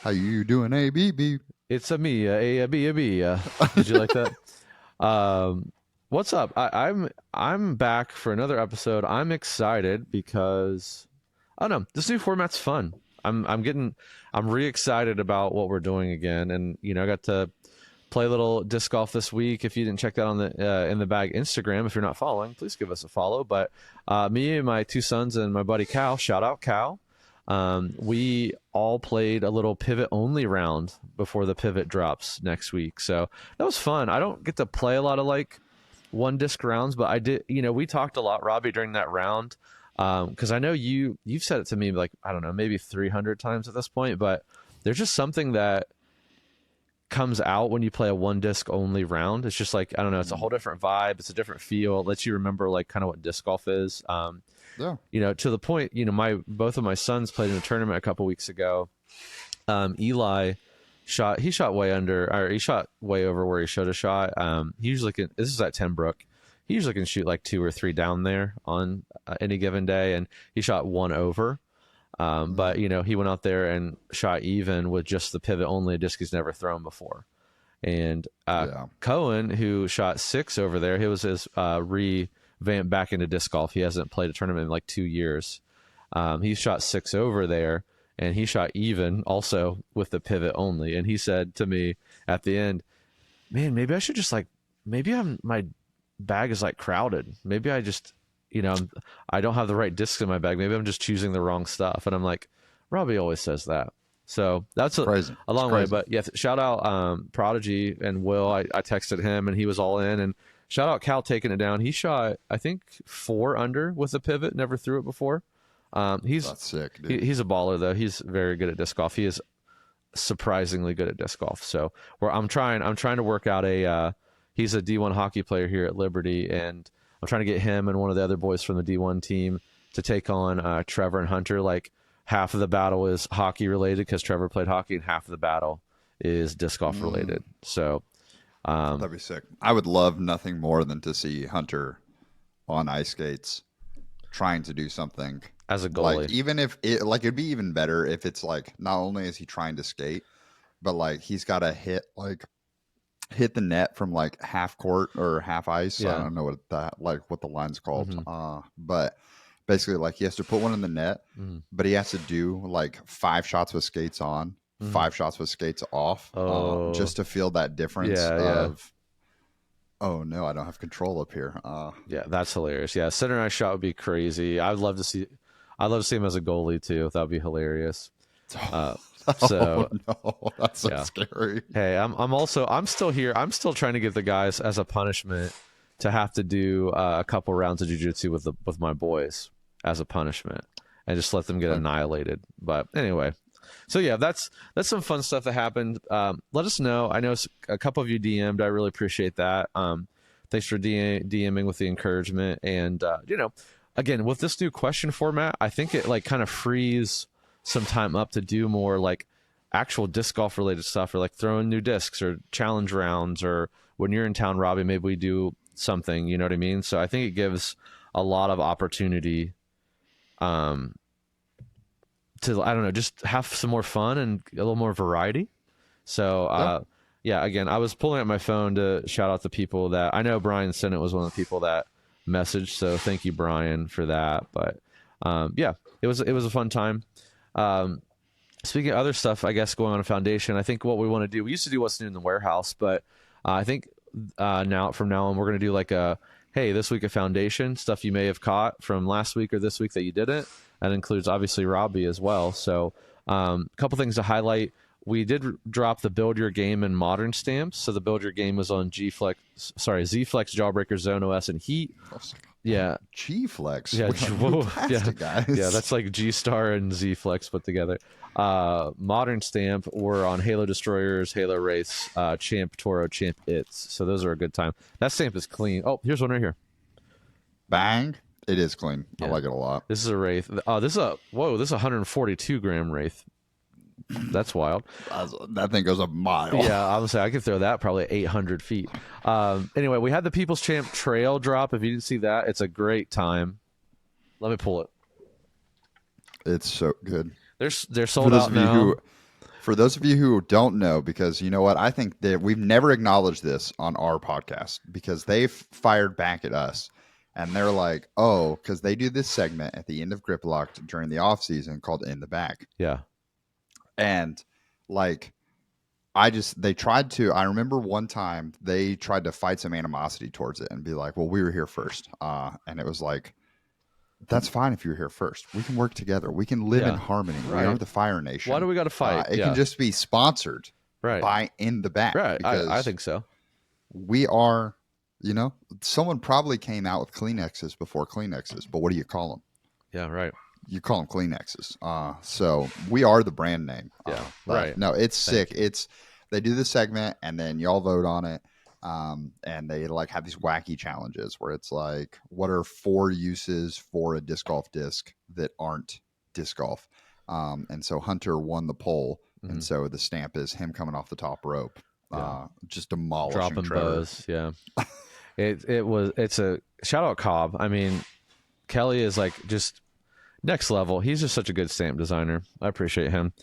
How you doing, A B B? It's a me, a b a b. Did you like that? Um, what's up? I'm back for another episode. I'm excited because I don't know. This new format's fun. I'm re excited about what we're doing again, and I got to play a little disc golf this week. If you didn't check that on the in the bag Instagram, if you're not following, please give us a follow. But me and my two sons and my buddy Cal, shout out Cal. We all played a little pivot only round before the pivot drops next week. So that was fun. I don't get to play a lot of like one disc rounds, but I did. We talked a lot, Robbie, during that round. Because I know you've said it to me like I don't know, maybe 300 times at this point, but there's just something that comes out when you play a one disc only round. It's just like I don't know, it's a whole different vibe. It's a different feel. It lets you remember like kind of what disc golf is. Yeah. To the point, my both of my sons played in a tournament a couple weeks ago. Eli he shot way under, or he shot way over where he should have shot. He usually can. This is at Tenbrook. He usually can shoot like 2 or 3 down there on any given day, and he shot one over. But he went out there and shot even with just the pivot only, a disc he's never thrown before. And Yeah. Cohen, who shot 6 over there, he was his revamp back into disc golf. He hasn't played a tournament in like 2 years. He shot 6 over there, and he shot even also with the pivot only. And he said to me at the end, "Man, maybe I should just like my bag is like crowded. Maybe I just." I don't have the right discs in my bag. Maybe I'm just choosing the wrong stuff. And I'm like, Robbie always says that. So that's Crazy. a It's long way. crazy. But yeah, shout out Prodigy and Will. I texted him and he was all in. And shout out Cal taking it down. He shot, I think, 4 under with a pivot. Never threw it before. He's That's sick, dude. he's a baller though. He's very good at disc golf. He is surprisingly good at disc golf. So I'm trying to work out a. He's a D1 hockey player here at Liberty, and I'm trying to get him and one of the other boys from the D1 team to take on Trevor and Hunter. Like half of the battle is hockey related because Trevor played hockey, and half of the battle is disc golf related. So That'd be sick. I would love nothing more than to see Hunter on ice skates trying to do something. as a Like goalie, even if it'd be even better if it's like not only is he trying to skate, but like he's got to hit the net from like half court or half ice. I yeah, don't know what the line's called. hmm But basically like he has to put one in the net, hmm but he has to do like 5 shots with skates on, hmm 5 shots with skates off, oh just to feel that difference yeah, of oh no, I don't have control up here. yeah, that's hilarious. Yeah, center ice shot would be crazy. I'd love to see him as a goalie too. That would be hilarious. Uh, Oh so no, that's so yeah. scary. Hey, I'm still here. I'm still trying to get the guys as a punishment to have to do a couple rounds of jujitsu with my boys as a punishment, and just let them get Okay. annihilated. But anyway, so yeah, that's some fun stuff that happened. Let us know. I know a couple of you DM'd. I really appreciate that. Thanks for DMing with the encouragement, and again with this new question format, I think it like kind of frees some time up to do more like actual disc golf related stuff, or like throwing new discs or challenge rounds, or when you're in town, Robbie, maybe we do something. You know what I mean? So I think it gives a lot of opportunity um, to I don't know, just have some more fun and a little more variety. So Yeah. yeah, again, I was pulling up my phone to shout out the people that I know. Brian Sennett was one of the people that messaged, so thank you, Brian, for that. But yeah, it was a fun time. Um, Speaking of other stuff, I guess going on a foundation, I think what we want to do, we used to do what's new in the warehouse, but I think now from now on, we're going to do like hey, this week of foundation stuff you may have caught from last week or this week that you didn't. That includes obviously Robbie as well. So a couple things to highlight. We did drop the build your game and modern stamps. So the build your game was on Z Flex, Jawbreaker, Zone OS, and Heat. I was like, Yeah, G Flex. yeah, We whoa, moved yeah, past it, yeah. guys. That's like G Star and Z Flex put together. Modern Stamp were on Halo Destroyers, Halo Wraiths, Champ Toro, Champ Its. So those are a good time. That stamp is clean. Oh, here's one right here. Bang. It is clean. I Yeah, like it a lot. this is a Wraith. This is a 142 gram Wraith. That's wild. That thing goes a mile. Yeah, I would say I could throw that probably 800 feet. Anyway, we had the People's Champ Trail drop. If you didn't see that, it's a great time. Let me pull it. It's so good. They're For sold those out of you now. For those of you who don't know, because you know what, I think that we've never acknowledged this on our podcast because they've fired back at us. And they're like, oh, because they do this segment at the end of Grip Locked during the off season called In the Bag. Yeah. And like, they tried to, I remember one time they tried to fight some animosity towards it and be like, well, we were here first. And it was like, that's fine if you're here first. We can work together. We can live in Yeah. harmony. We Right. are the Fire Nation. Why do we got to fight? It can just be sponsored right. by In the Bag. Right. Because I think so. we are, someone probably came out with Kleenexes before Kleenexes, but what do you call them? Yeah, right. You call them Kleenexes. So we are the brand name. Yeah, but right. No, it's sick. They do the segment and then y'all vote on it. And they like have these wacky challenges where it's like, what are 4 uses for a disc golf disc that aren't disc golf? And so Hunter won the poll, and so the stamp is him coming off the top rope, just demolishing dropping Trevor. bows. Yeah, it's a shout out Cobb. I mean, Kelly is like just next level. He's just such a good stamp designer. I appreciate him.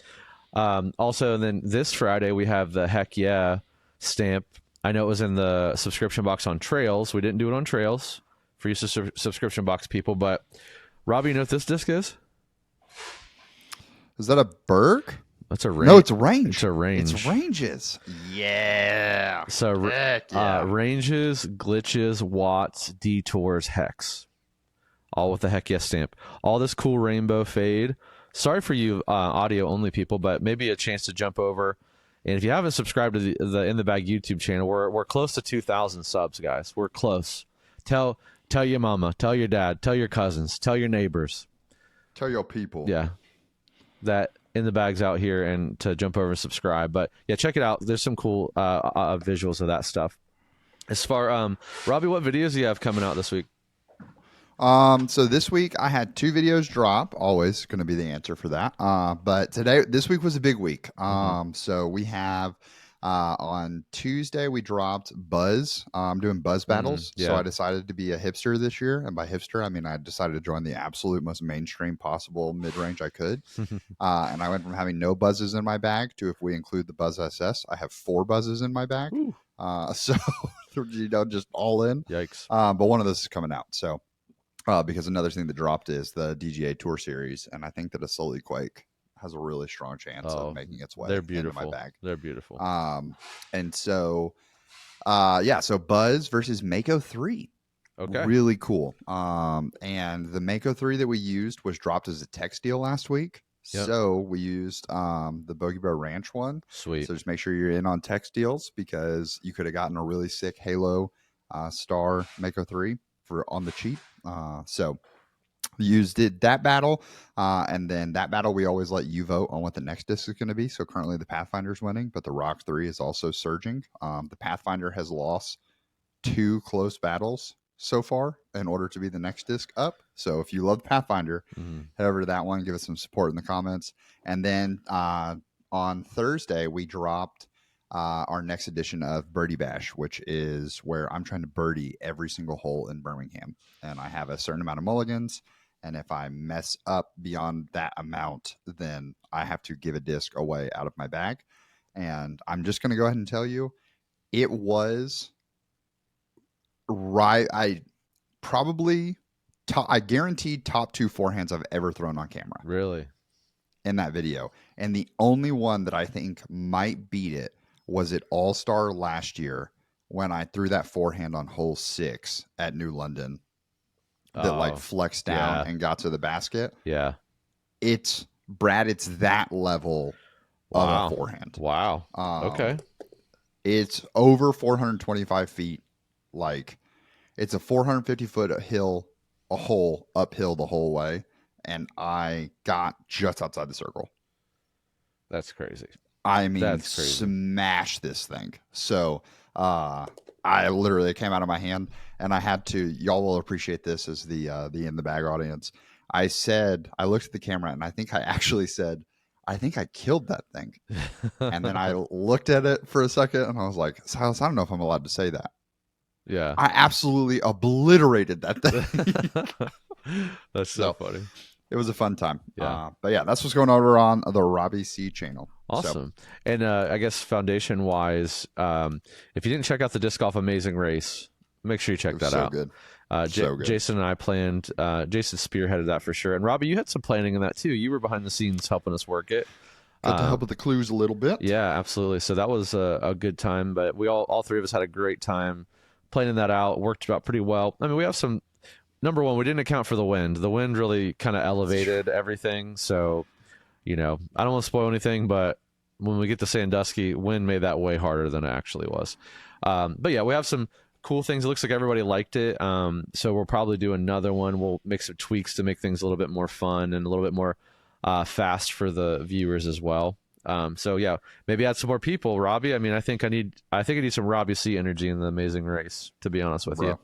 Also, then this Friday we have the Heck Yeah stamp. I know it was in the subscription box on Trails. We didn't do it on Trails for you subscription box people, but Robbie, you know what this disc is? Is that a Berg? That's a range. No, it's a range. It's a range. It's ranges. Yeah. So ranges, glitches, watts, detours, hex, all with the Heck Yeah stamp. All this cool rainbow fade. Sorry for you audio only people, but maybe a chance to jump over. And if you haven't subscribed to the In the Bag YouTube channel, we're close to 2,000 subs, guys. We're close. Tell your mama, tell your dad, tell your cousins, tell your neighbors. Tell your people. Yeah. That In the Bag's out here and to jump over and subscribe. But yeah, check it out. There's some cool visuals of that stuff. As far Robbie, what videos do you have coming out this week? So this week I had 2 videos drop, always going to be the answer for that. But this week was a big week. So we have, on Tuesday we dropped Buzz. I'm doing Buzz battles. Yeah. So I decided to be a hipster this year. And by hipster, I mean, I decided to join the absolute most mainstream possible mid-range I could. And I went from having no buzzes in my bag to, if we include the Buzz SS, I have 4 buzzes in my bag. So, just all in. Yikes. But one of those is coming out. So, because another thing that dropped is the DGA Tour Series, and I think that a Sully Quake has a really strong chance of making its way into my bag. They're beautiful. And so, so Buzz versus Mako 3. Okay. Really cool. And the Mako 3 that we used was dropped as a text deal last week. Yep. So we used the Bogey Bear Ranch one. Sweet. So just make sure you're in on text deals because you could have gotten a really sick Halo Star Mako 3 on the cheap. So used that battle, and then that battle we always let you vote on what the next disc is going to be. So currently the Pathfinder's winning, but the Rock 3 is also surging. The Pathfinder has lost 2 close battles so far in order to be the next disc up. So if you love Pathfinder, head over to that one, give us some support in the comments. And then on Thursday we dropped our next edition of Birdie Bash, which is where I'm trying to birdie every single hole in Birmingham. And I have a certain amount of mulligans. And if I mess up beyond that amount, then I have to give a disc away out of my bag. And I'm just going to go ahead and tell you, it was right. I guaranteed top 2 forehands I've ever thrown on camera. Really? In that video. And the only one that I think might beat it was at All-Star last year when I threw that forehand on hole 6 at New London that flexed down and got to the basket. Yeah. It's that level of a forehand. Wow. Okay. It's over 425 feet. Like, it's a 450-foot hole uphill the whole way. And I got just outside the circle. That's crazy. I mean, smash this thing. So I literally came out of my hand, and I had to. Y'all will appreciate this as the In the Bag audience. I looked at the camera, and I think I actually said, I think I killed that thing. And then I looked at it for a second, and I was like, Silas, I don't know if I'm allowed to say that. Yeah. I absolutely obliterated that thing. That's so funny. it was a fun time. Yeah. But yeah, that's what's going on over on the Robbie C channel. So Awesome. And I guess foundation wise, if you didn't check out the disc golf amazing race, make sure you it check was that so out. good. So good. Jason and I planned. Jason spearheaded that for sure. And Robbie, you had some planning in that too. You were behind the scenes helping us work it. Got to help Um, with the clues a little bit. yeah, absolutely. So that was a good time. But we all three of us had a great time planning that out. Worked out pretty well. I mean, we have some. Number one, we didn't account for the wind. The wind really kind of elevated everything. So I don't want to spoil anything, but when we get to Sandusky, wind made that way harder than it actually was. But yeah, we have some cool things. It looks like everybody liked it. So we'll probably do another one. We'll make some tweaks to make things a little bit more fun and a little bit more fast for the viewers as well. So yeah, maybe add some more people. Robbie, I mean, I need some Robbie C energy in the Amazing Race. To be honest with you, Bro,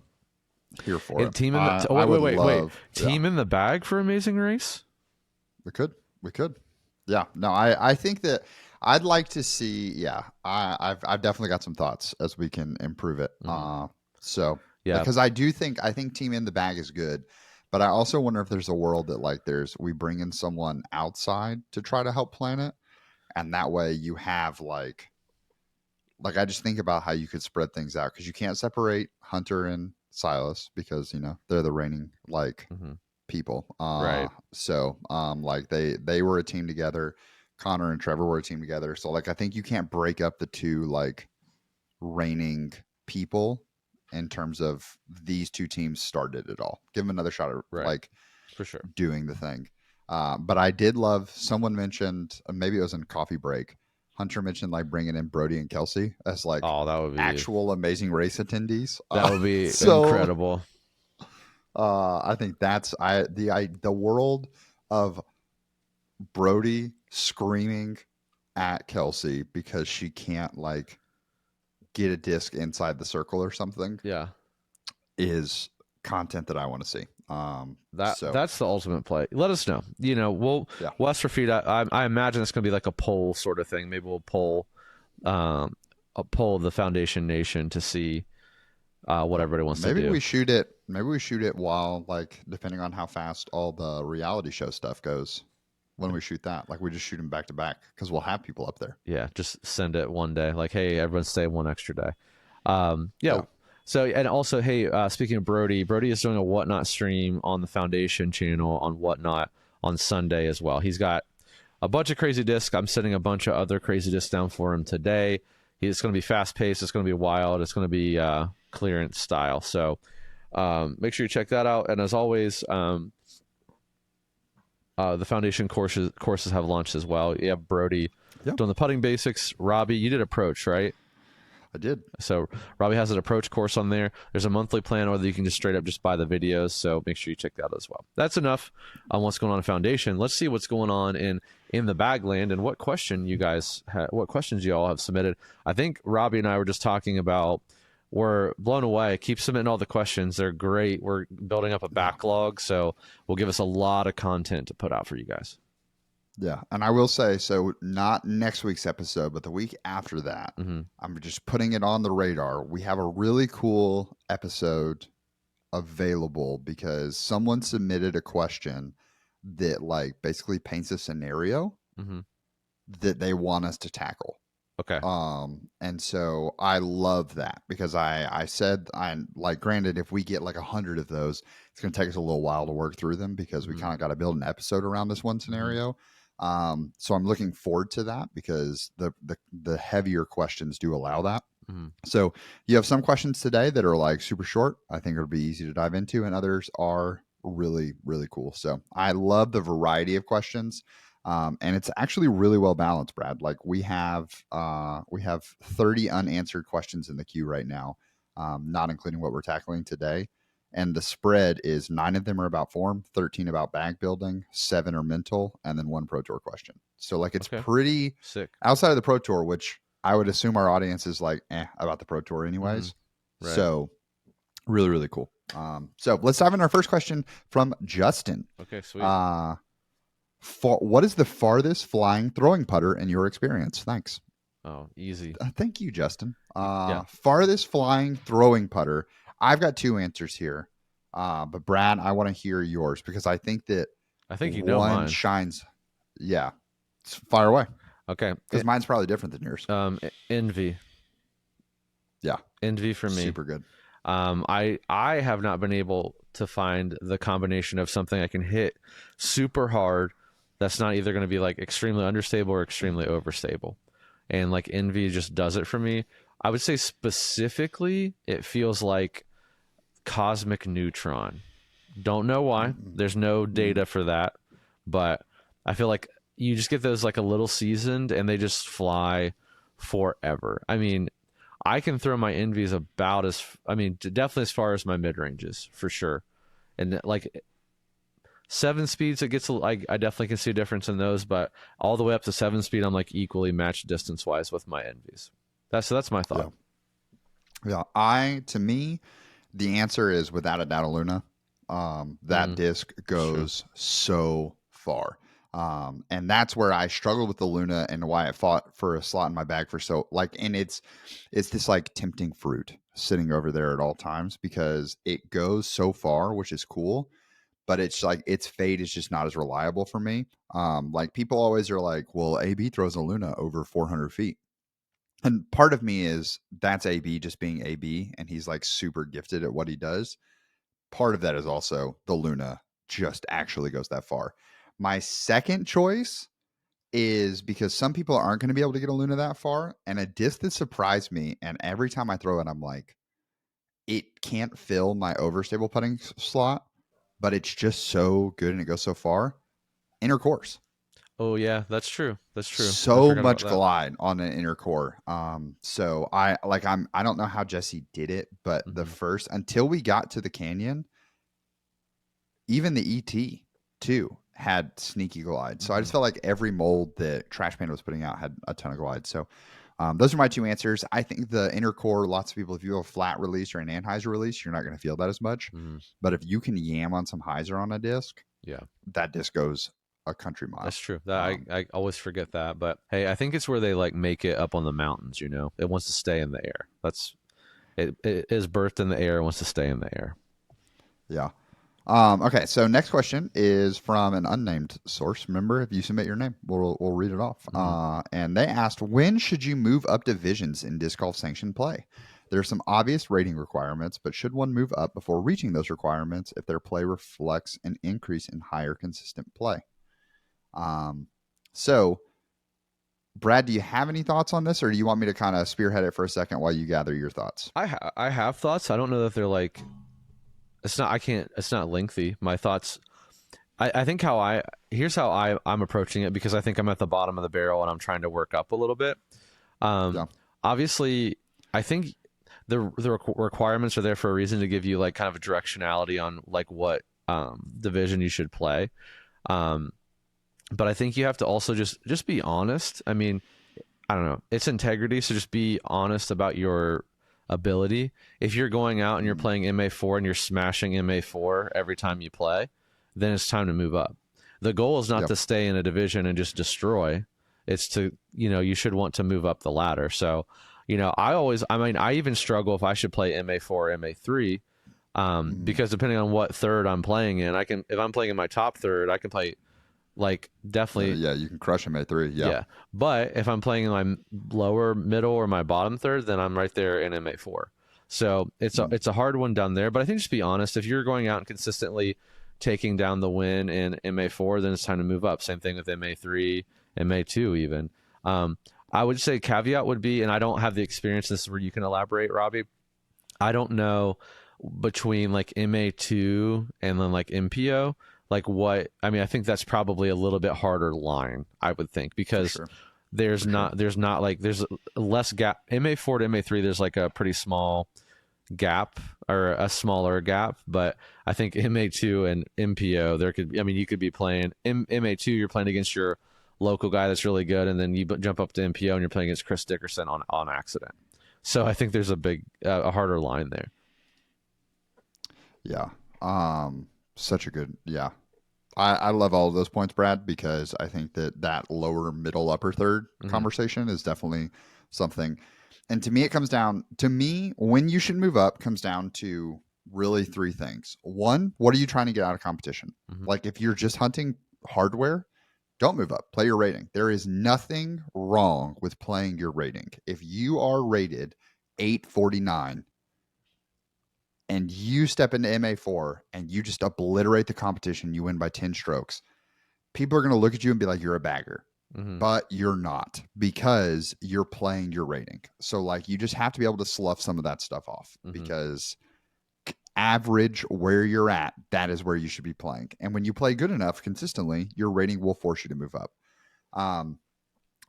here for and it. team in the I would wait, love. Yeah, team in the bag for Amazing Race. we could. We could. Yeah. No, I think that I'd like to see. Yeah, I've definitely got some thoughts as we can improve it. Hmm. So Yeah. because I think team in the bag is good, but I also wonder if there's a world that like we bring in someone outside to try to help plan it, and that way you have like I just think about how you could spread things out because you can't separate Hunter and Silas because they're the reigning Hmm. people. Right. Like they were a team together. Connor and Trevor were a team together. So like I think you can't break up the two like reigning people in terms of these two teams started it all. Give them another shot at Right. like For sure. doing the thing. But I did love. Someone mentioned maybe it was in coffee break. Hunter mentioned like bringing in Brody and Kelsey as like Oh, actual Amazing Race attendees. that would be So incredible. I think that's the world of Brody screaming at Kelsey because she can't like get a disc inside the circle or something Yeah. is content that I want to see. So That's the ultimate play. Let us know. yeah, We'll ask for feedback. I imagine it's going to be like a poll sort of thing. Maybe we'll um poll the Foundation Nation to see what yeah. everybody wants to Maybe do. we shoot it. Maybe we shoot it while like depending on how fast all the reality show stuff goes. When we shoot that, like we just shoot them back to back because we'll have people up there. Yeah, just send it one day. Like, hey, everyone stay one extra day. Yeah. Yeah. So, and also, hey, speaking of Brody is doing a Whatnot stream on the Foundation channel on Whatnot on Sunday as well. He's got a bunch of crazy discs. I'm sending a bunch of other crazy discs down for him today. It's going to be fast paced. It's going to be wild. It's going to be clearance style. So make sure you check that out. And as always, the foundation courses have launched as well. You have Brody Yeah, doing the putting basics. Robbie, you did approach, right? I did. So Robbie has an approach course on there. There's a monthly plan, or you can just straight up just buy the videos. So make sure you check that out as well. That's enough on what's going on in Foundation. Let's see what's going on in the Bagland and what questions you all have submitted. I think Robbie and I were just talking about. We're blown away. Keep submitting all the questions. They're great. We're building up a Yeah. backlog, so we'll give us a lot of content to put out for you guys. Yeah, and I will say so. Not next week's episode, but the week after that. Hmm. I'm just putting it on the radar. We have a really cool episode available because someone submitted a question that like basically paints a scenario Hmm. that they want us to tackle. Okay. And so I love that because I said I like granted if we get like 100 of those, it's going to take us a little while to work through them because we Hmm. kind of got to build an episode around this one Hmm. scenario. So I'm looking forward to that because the heavier questions do allow that. Hmm. So you have some questions today that are like super short. I think it'll be easy to dive into, and others are really, really cool. So I love the variety of questions. And it's actually really well balanced, Brad. Like we have 30 unanswered questions in the queue right now, not including what we're tackling today. And the spread is 9 of them are about form, 13 about bag building, 7 are mental, and then 1 Pro Tour question. So like it's Okay. pretty Sick. outside of the Pro Tour, which I would assume our audience is like about the Pro Tour Hmm. anyways. Right. So really, really cool. So let's dive in our first question from Justin. Okay. Sweet. Uh, what is the farthest flying throwing putter in your experience? Thanks. Oh, easy. Thank you, Justin. Yeah. Farthest flying throwing putter. I've got 2 answers here. But Brad, I want to hear yours because I think that I think you know One mine. shines. Yeah, fire away Okay. because mine's probably different than yours. Envy. Yeah, Envy for me. super good. I have not been able to find the combination of something I can hit super hard that's not either going to be like extremely understable or extremely overstable. And like Envy just does it for me. I would say specifically, it feels like Cosmic Neutron. Don't know why. There's no Mm-hmm. data for that, but I feel like you just get those like a little seasoned and they just fly forever. I mean, I can throw my envies about as I mean, definitely as far as my mid ranges for sure. And like 7 speeds, it gets I definitely can see a difference in those, but all the way up to 7 speed, I'm like equally matched distance wise with my envies. That's my thought. Yeah, yeah. To me, the answer is without a doubt a Luna. That Mm, disc that's true. goes so far. And that's where I struggled with the Luna and why I fought for a slot in my bag for so like, and it's this like tempting fruit sitting over there at all times because it goes so far, which is cool, but it's like its fate is just not as reliable for me. Like people always are like, well, AB throws a Luna over 400 feet. And part of me is that's AB just being AB and he's like super gifted at what he does. Part of that is also the Luna just actually goes that far. My second choice is because some people aren't going to be able to get a Luna that far, and a disc that surprised me. And every time I throw it, I'm like, it can't fill my overstable putting slot, but it's just so good and it goes so far. Inner course, Oh yeah, that's true. That's true. I so forgot about much that. glide on an inner core. So I don't know how Jesse did it, but the Hmm. first until we got to the canyon, even the ET too had sneaky glide. So I Hmm. just felt like every mold that Trash Panda was putting out had a ton of glide. So those are my two answers. I think the inner core, lots of people, if you have a flat release or an Anheuser release, you're not going to feel that as much. Hmm. But if you can yam on some Hyzer on a disc, Yeah. that disc goes a country That's mile. true. That Um, I always forget that. But hey, I think it's where they like make it up on the mountains, you know. It wants to stay in the air. It is birthed in the air, it wants to stay in the air. yeah. Okay, so next question is from an unnamed source. Remember, if you submit your name, we'll read it off. Hmm. And they asked, when should you move up divisions in disc golf sanctioned play? There are some obvious rating requirements, but should one move up before reaching those requirements if their play reflects an increase in higher consistent play? Um, so, Brad, do you have any thoughts on this, or do you want me to kind of spearhead it for a second while you gather your thoughts? I have thoughts. I don't know that they're like it's not I can't it's not lengthy. My thoughts I think how I here's how I'm approaching it because I think I'm at the bottom of the barrel and I'm trying to work up a little bit. Um, Yeah. Obviously, I think the requirements are there for a reason to give you like kind of a directionality on like what division you should play. Um, but I think you have to also just be honest. I mean, I don't know. It's integrity, so just be honest about your ability. If you're going out and you're Mhm. playing MA4 and you're smashing MA4 every time you play, then it's time to move up. The goal is not Yep. to stay in a division and just destroy. It's to, you should want to move up the ladder. So, I mean, I even struggle if I should play MA4 or MA3, Mhm. because depending on what third I'm playing in, if I'm playing in my top third, I can play like definitely. Yeah, you can crush him at three. Yeah. Yeah. But if I'm playing in my lower middle or my bottom third, then I'm right there in MA4. So Mhm. it's a hard one down there. But I think just be honest. If you're going out and consistently taking down the win in MA4, then it's time to move up. Same thing with MA3, MA2 even. Um, I would say caveat would be, and I don't have the experience. This is where you can elaborate, Robbie. I don't know between like MA2 and then like MPO, like what I mean, I think that's probably a little bit harder line, I would think, For because sure. there's For sure. not there's not like there's less gap. MA4 to MA3, there's like a pretty small gap or a smaller gap, but I think MA2 and MPO there could I mean you could be playing MA2, you're playing against your local guy that's really good, and then you jump up to MPO and you're playing against Chris Dickerson on accident. So I think there's a harder line there. Yeah. Such a good, yeah. I love all of those points, Brad, because I think that lower, middle, upper third Hmm. conversation is definitely something. And to me, it comes down to me when you should move up comes down to really three things. One, what are you trying to get out of competition? Mm-hmm. Like if you're just hunting hardware, don't move up. Play your rating. There is nothing wrong with playing your rating. If you are rated 849 and you step into MA4 and you just obliterate the competition, you win by 10 strokes, people are going to look at you and be like, you're a bagger. Mm-hmm. But you're not because you're playing your rating. So, like, you just have to be able to slough some of that stuff off Mm-hmm. because average where you're at, that is where you should be playing. And when you play good enough consistently, your rating will force you to move up. Um,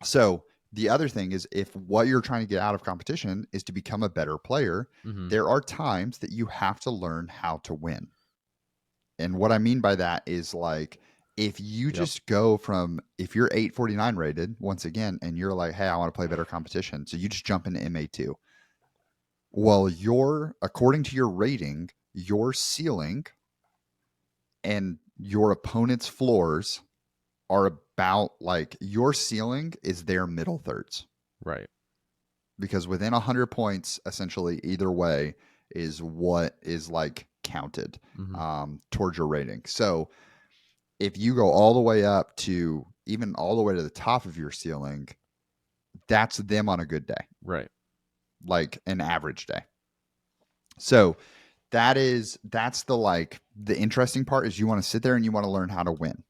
so the other thing is if what you're trying to get out of competition is to become a better player, Mm-hmm. there are times that you have to learn how to win. And what I mean by that is like if you Yep. just go from if you're 849 rated once again and you're like, hey, I want to play better competition. So you just jump into MA2. Well, your according to your rating, your ceiling and your opponent's floors are about like your ceiling is their middle thirds Right. because within 100 points essentially either way is what is like counted Mm-hmm. towards your rating. So if you go all the way up to even all the way to the top of your ceiling, that's them on a good day, Right. like an average day. So that's the like the interesting part is you want to sit there and you want to learn how to win.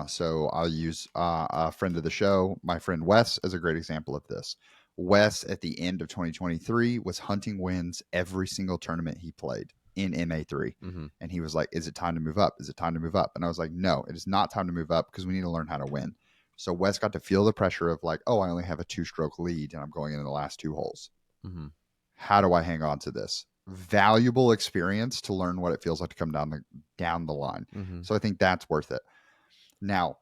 So I'll use a friend of the show, my friend Wes, as a great example of this. Wes at the end of 2023 was hunting wins every single tournament he played in MA3. Mm-hmm. And he was like, is it time to move up? Is it time to move up? And I was like, no, it is not time to move up because we need to learn how to win. So Wes got to feel the pressure of like, oh, I only have a 2-stroke lead and I'm going into the last 2 holes. Mm-hmm. How do I hang on to this? Valuable experience to learn what it feels like to come down the line. Mm-hmm. So I think that's worth it. Now,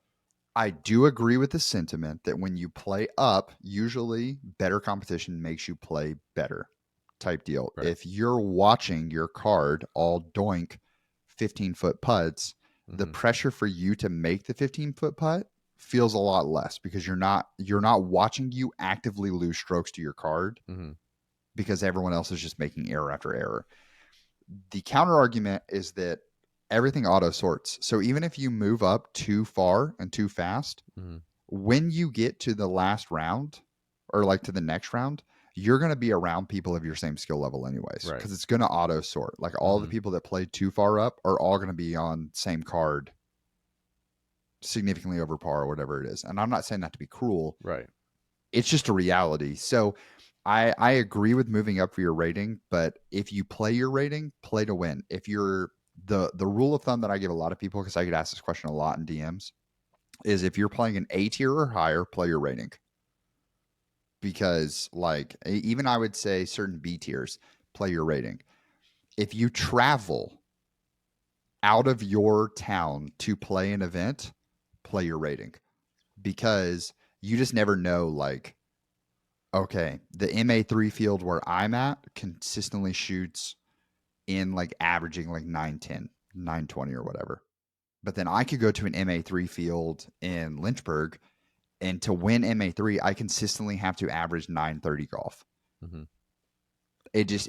I do agree with the sentiment that when you play up, usually better competition makes you play better type deal. Right. If you're watching your card all doink 15-foot putts, the Mm-hmm. pressure for you to make the 15-foot putt feels a lot less because you're not watching you actively lose strokes to your card Mm-hmm. because everyone else is just making error after error. The counter argument is that everything auto sorts. So even if you move up too far and too fast, Mm-hmm. when you get to the last round or like to the next round, you're going to be around people of your same skill level anyways Right. because it's going to auto sort. Like all the Mm-hmm. people that played too far up are all going to be on same card significantly over par or whatever it is. And I'm not saying that to be cruel. Right. It's just a reality. So I agree with moving up for your rating, but if you play your rating, play to win. If you're the rule of thumb that I give a lot of people because I get asked this question a lot in DMs is if you're playing an A tier or higher, play your rating. Because like even I would say certain B tiers, play your rating. If you travel out of your town to play an event, play your rating because you just never know like okay, the MA3 field where I'm at consistently shoots in like averaging like 910, 920 or whatever. But then I could go to an MA3 field in Lynchburg and to win MA3, I consistently have to average 930 golf. Mm-hmm.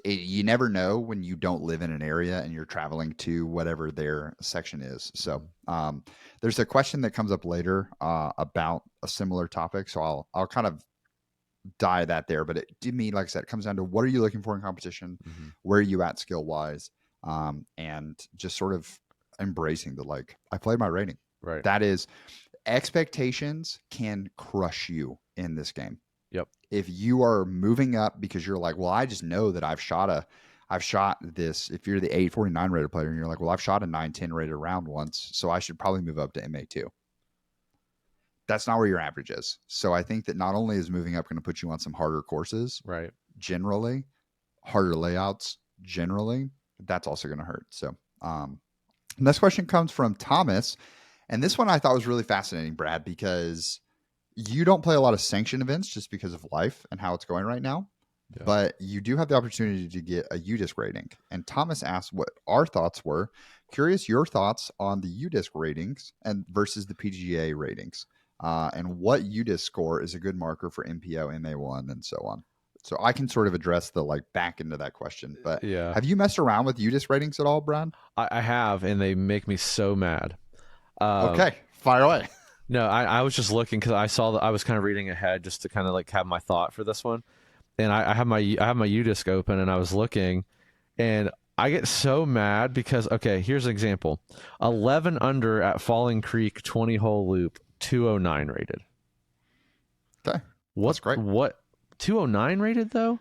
You never know when you don't live in an area and you're traveling to whatever their section is. So Mm-hmm. there's a question that comes up later about a similar topic. So I'll kind of die that there. But it to me, like I said, it comes down to what are you looking for in competition, Mm-hmm. where are you at skill wise, and just sort of embracing the like I played my rating. Right. That is expectations can crush you in this game. Yep. If you are moving up because you're like, well, I just know that I've shot this. If you're the 849 rated player and you're like, well, I've shot a 910 rated round once, so I should probably move up to MA2. That's not where your average is. So I think that not only is moving up going to put you on some harder courses, Right. generally, harder layouts, generally, that's also going to hurt. So, next question comes from Thomas. And this one I thought was really fascinating, Brad, because you don't play a lot of sanctioned events just because of life and how it's going right now. Yeah. But you do have the opportunity to get a UDisc rating. And Thomas asked what our thoughts were. Curious your thoughts on the UDisc ratings and versus the PGA ratings. And what UDisc score is a good marker for MPO, MA1, and so on. So I can sort of address the like back into that question. But Yeah, have you messed around with UDIS ratings at all, Brad? I have, and they make me so mad. Um, Okay, fire away. no, I was just looking because I saw that I was kind of reading ahead just to kind of like have my thought for this one, and I have my UDisc open, and I was looking, and I get so mad because okay, here's an example: 11 under at Falling Creek 20 hole loop, 209 rated. Okay, that's great. What 209 rated though?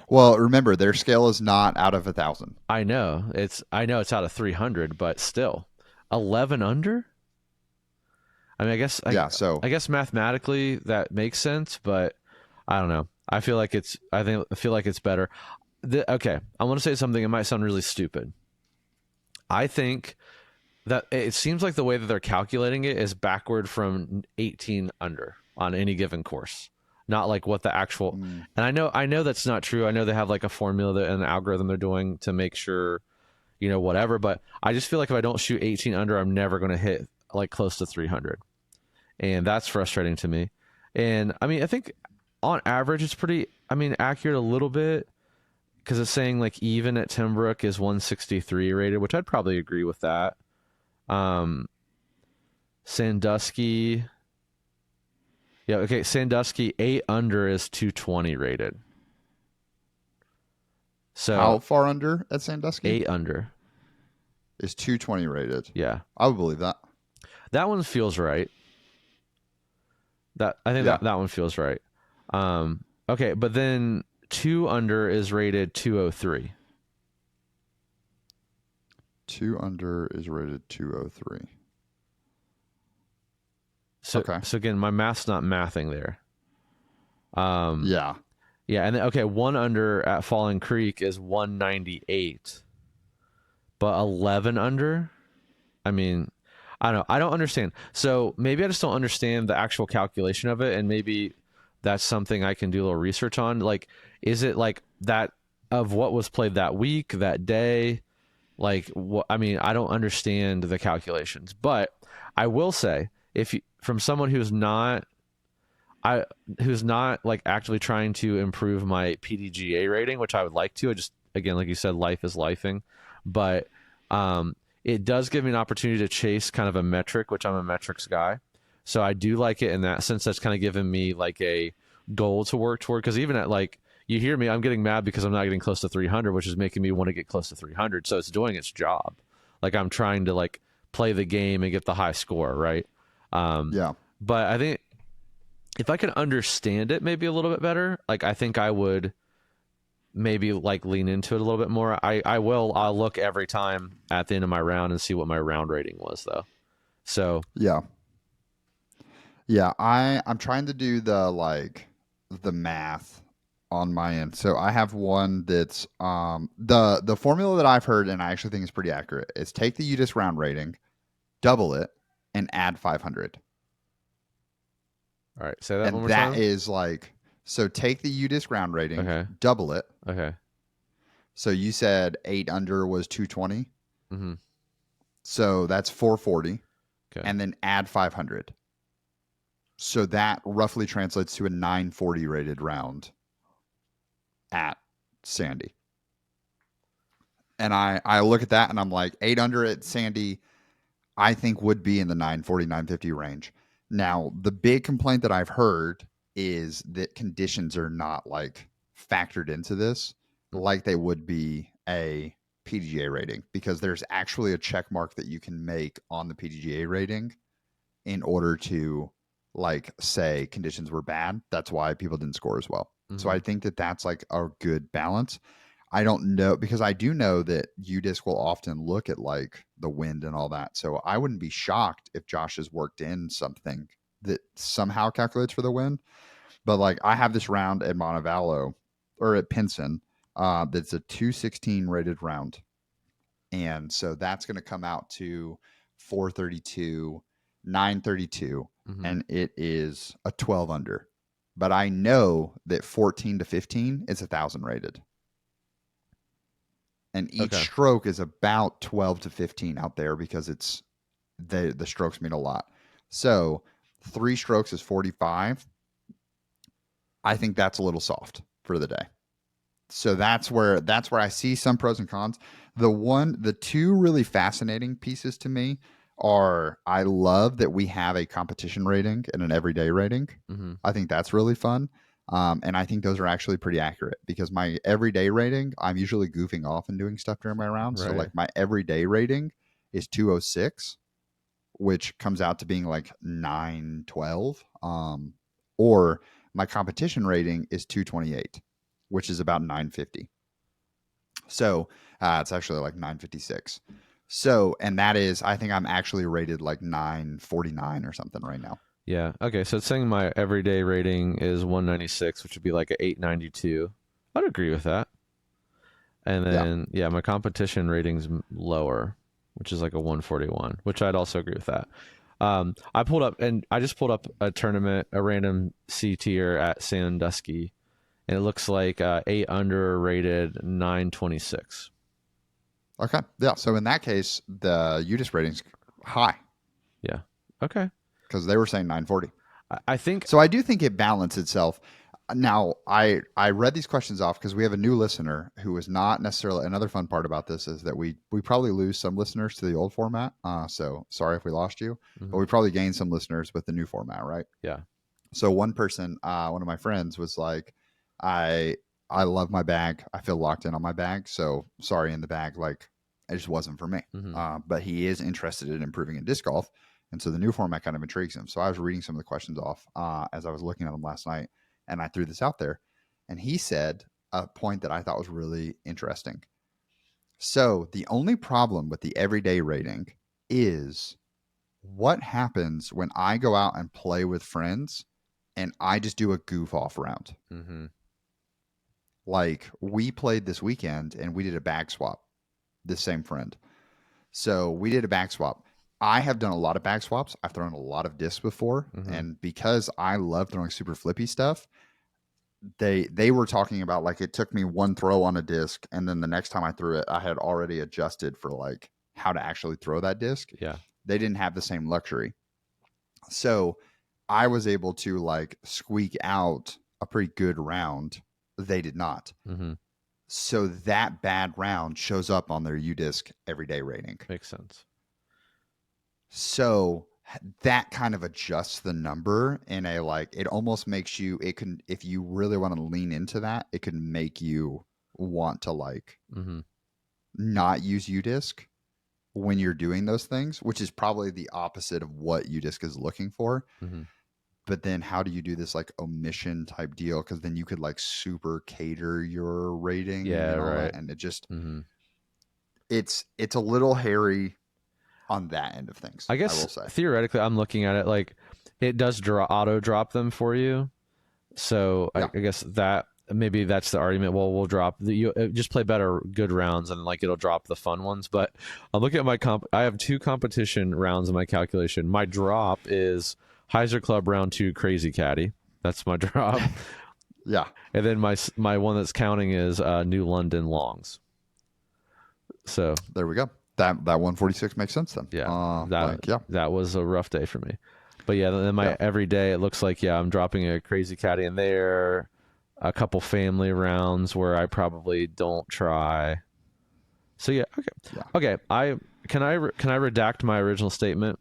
Well, remember their scale is not out of 1,000. I know it's out of 300, but still 11 under. I mean, Yeah, so I guess mathematically that makes sense, but I don't know. I feel like it's better. Okay, I want to say something. It might sound really stupid. I think that it seems like the way that they're calculating it is backward from 18 under on any given course, not like what the actual. mm, And I know that's not true. I know they have like a formula that, and an algorithm they're doing to make sure, you know, whatever. But I just feel like if I don't shoot 18 under, I'm never going to hit like close to 300, and that's frustrating to me. And I mean, I think on average it's pretty. I mean, accurate a little bit because it's saying like even at Timbrook is 163 rated, which I'd probably agree with that. Um, Sandusky. Yeah, okay. Sandusky 8 under is 220 rated. So how far under at Sandusky 8 under. is 220 rated? Yeah. I would believe that. That one feels right. That I think Yeah, that one feels right. Okay, but then 2 under is rated 203. 2 under is rated 203. So Okay. so again, my math's not mathing there. Um Yeah. yeah, and then okay, 1 under at Falling Creek is 198. But 11 under, I mean, I don't know. I don't understand. So maybe I just don't understand the actual calculation of it, and maybe that's something I can do a little research on. Like, is it like that of what was played that week, that day? Like, what? I mean, I don't understand the calculations, but I will say, if you, from someone I who's not like actively trying to improve my PDGA rating, which I would like to. I just again, like you said, life is lifing, but it does give me an opportunity to chase kind of a metric, which I'm a metrics guy. So I do like it in that sense. That's kind of given me like a goal to work toward. Because even at like you hear me, I'm getting mad because I'm not getting close to 300, which is making me want to get close to 300. So it's doing its job. Like I'm trying to like play the game and get the high score, right? Um, Yeah. but I think if I can understand it maybe a little bit better, like I think I would maybe like lean into it a little bit more. I'll look every time at the end of my round and see what my round rating was though. So Yeah. Yeah, I'm trying to do the like the math on my end. So I have one that's the formula that I've heard and I actually think is pretty accurate is take the UDIS round rating, double it, and add 500. all right, say that one And more that time. is like so take the UDIS round rating, Okay. double it. Okay. So you said 8 under was 220. Mm-hmm. So that's 440 Okay. and then add 500. So that roughly translates to a 940 rated round at Sandy. And I look at that and I'm like, 8 under at Sandy, I think would be in the 940, 950 range. Now, the big complaint that I've heard is that conditions are not like factored into this like they would be a PDGA rating because there's actually a check mark that you can make on the PDGA rating in order to like say conditions were bad. That's why people didn't score as well. So Mm-hmm. I think that that's like a good balance. I don't know because I do know that UDisc will often look at like the wind and all that. So I wouldn't be shocked if Josh has worked in something that somehow calculates for the wind. But like I have this round at Montevallo or at Pinson that's a 216 rated round. And so that's going to come out to 432, 932, Mm-hmm. and it is a 12 under. But I know that 14 to 15 is 1,000 rated. And each Okay. stroke is about 12 to 15 out there because it's the strokes mean a lot. So 3 strokes is 45. I think that's a little soft for the day. So that's where I see some pros and cons. The two really fascinating pieces to me are I love that we have a competition rating and an everyday rating. Mm-hmm. I think that's really fun. And I think those are actually pretty accurate because my everyday rating, I'm usually goofing off and doing stuff during my round. So Right. like my everyday rating is 206, which comes out to being like 912. Or my competition rating is 228, which is about 950. So it's actually like 956. So, and that is, I think I'm actually rated like 949 or something right now. Yeah. Okay. So it's saying my everyday rating is 196, which would be like an 892. I'd agree with that. And Yeah. then yeah, my competition rating's lower, which is like a 141, which I'd also agree with that. I pulled up and I just pulled up a tournament, a random C tier at Sandusky, and it looks like 8 under rated 926. Okay. Yeah. So in that case, the UDIS rating's high Yeah. Okay. because they were saying 940. I think. So I do think it balanced itself. Now, I read these questions off because we have a new listener who is not necessarily. Another fun part about this is that we probably lose some listeners to the old format. So sorry if we lost you, but Mhm. we probably gained some listeners with the new format, right? Yeah. So one person, one of my friends, was like, "I I love my bag. I feel locked in on my bag. So sorry in the bag, like it just wasn't for me." Hmm. But he is interested in improving in disc golf, and so the new format kind of intrigues him. So I was reading some of the questions off as I was looking at them last night, and I threw this out there, and he said a point that I thought was really interesting. So the only problem with the everyday rating is what happens when I go out and play with friends and I just do a goof off round. Hmm. Like we played this weekend and we did a bag swap, this same friend. So we did a bag swap. I have done a lot of bag swaps. I've thrown a lot of discs before. Hmm. And because I love throwing super flippy stuff, they were talking about like it took me one throw on a disc and then the next time I threw it, I had already adjusted for like how to actually throw that disc. Yeah. They didn't have the same luxury. So I was able to like squeak out a pretty good round. They did not. Hmm. So that bad round shows up on their UDisc everyday rating. Makes sense. So that kind of adjusts the number in a like it almost makes you it can if you really want to lean into that, it can make you want to like Hmm. not use UDisc when you're doing those things, which is probably the opposite of what UDisc is looking for. Hmm. But then how do you do this like omission type deal? Because then you could like super cater your rating Yeah. and all Right. that, and it just Hmm. it's a little hairy on that end of things. I I guess will say, theoretically, I'm looking at it like it does auto drop them for you. So yeah, I guess that maybe that's the argument. Well, we'll drop you just play better good rounds and like it'll drop the fun ones. But I'm looking at my comp. I have 2 competition rounds in my calculation. My drop is Hyzer Club round 2 Crazy Caddy. That's my drop. yeah. And then my one that's counting is New London Longs. So There we go. That 146 makes sense then. yeah, that Like yeah, that was a rough day for me. But yeah, then yeah, my every day it looks like yeah I'm dropping a Crazy Caddy in there, a couple family rounds where I probably don't try. So yeah, yeah. okay. Can I redact my original statement?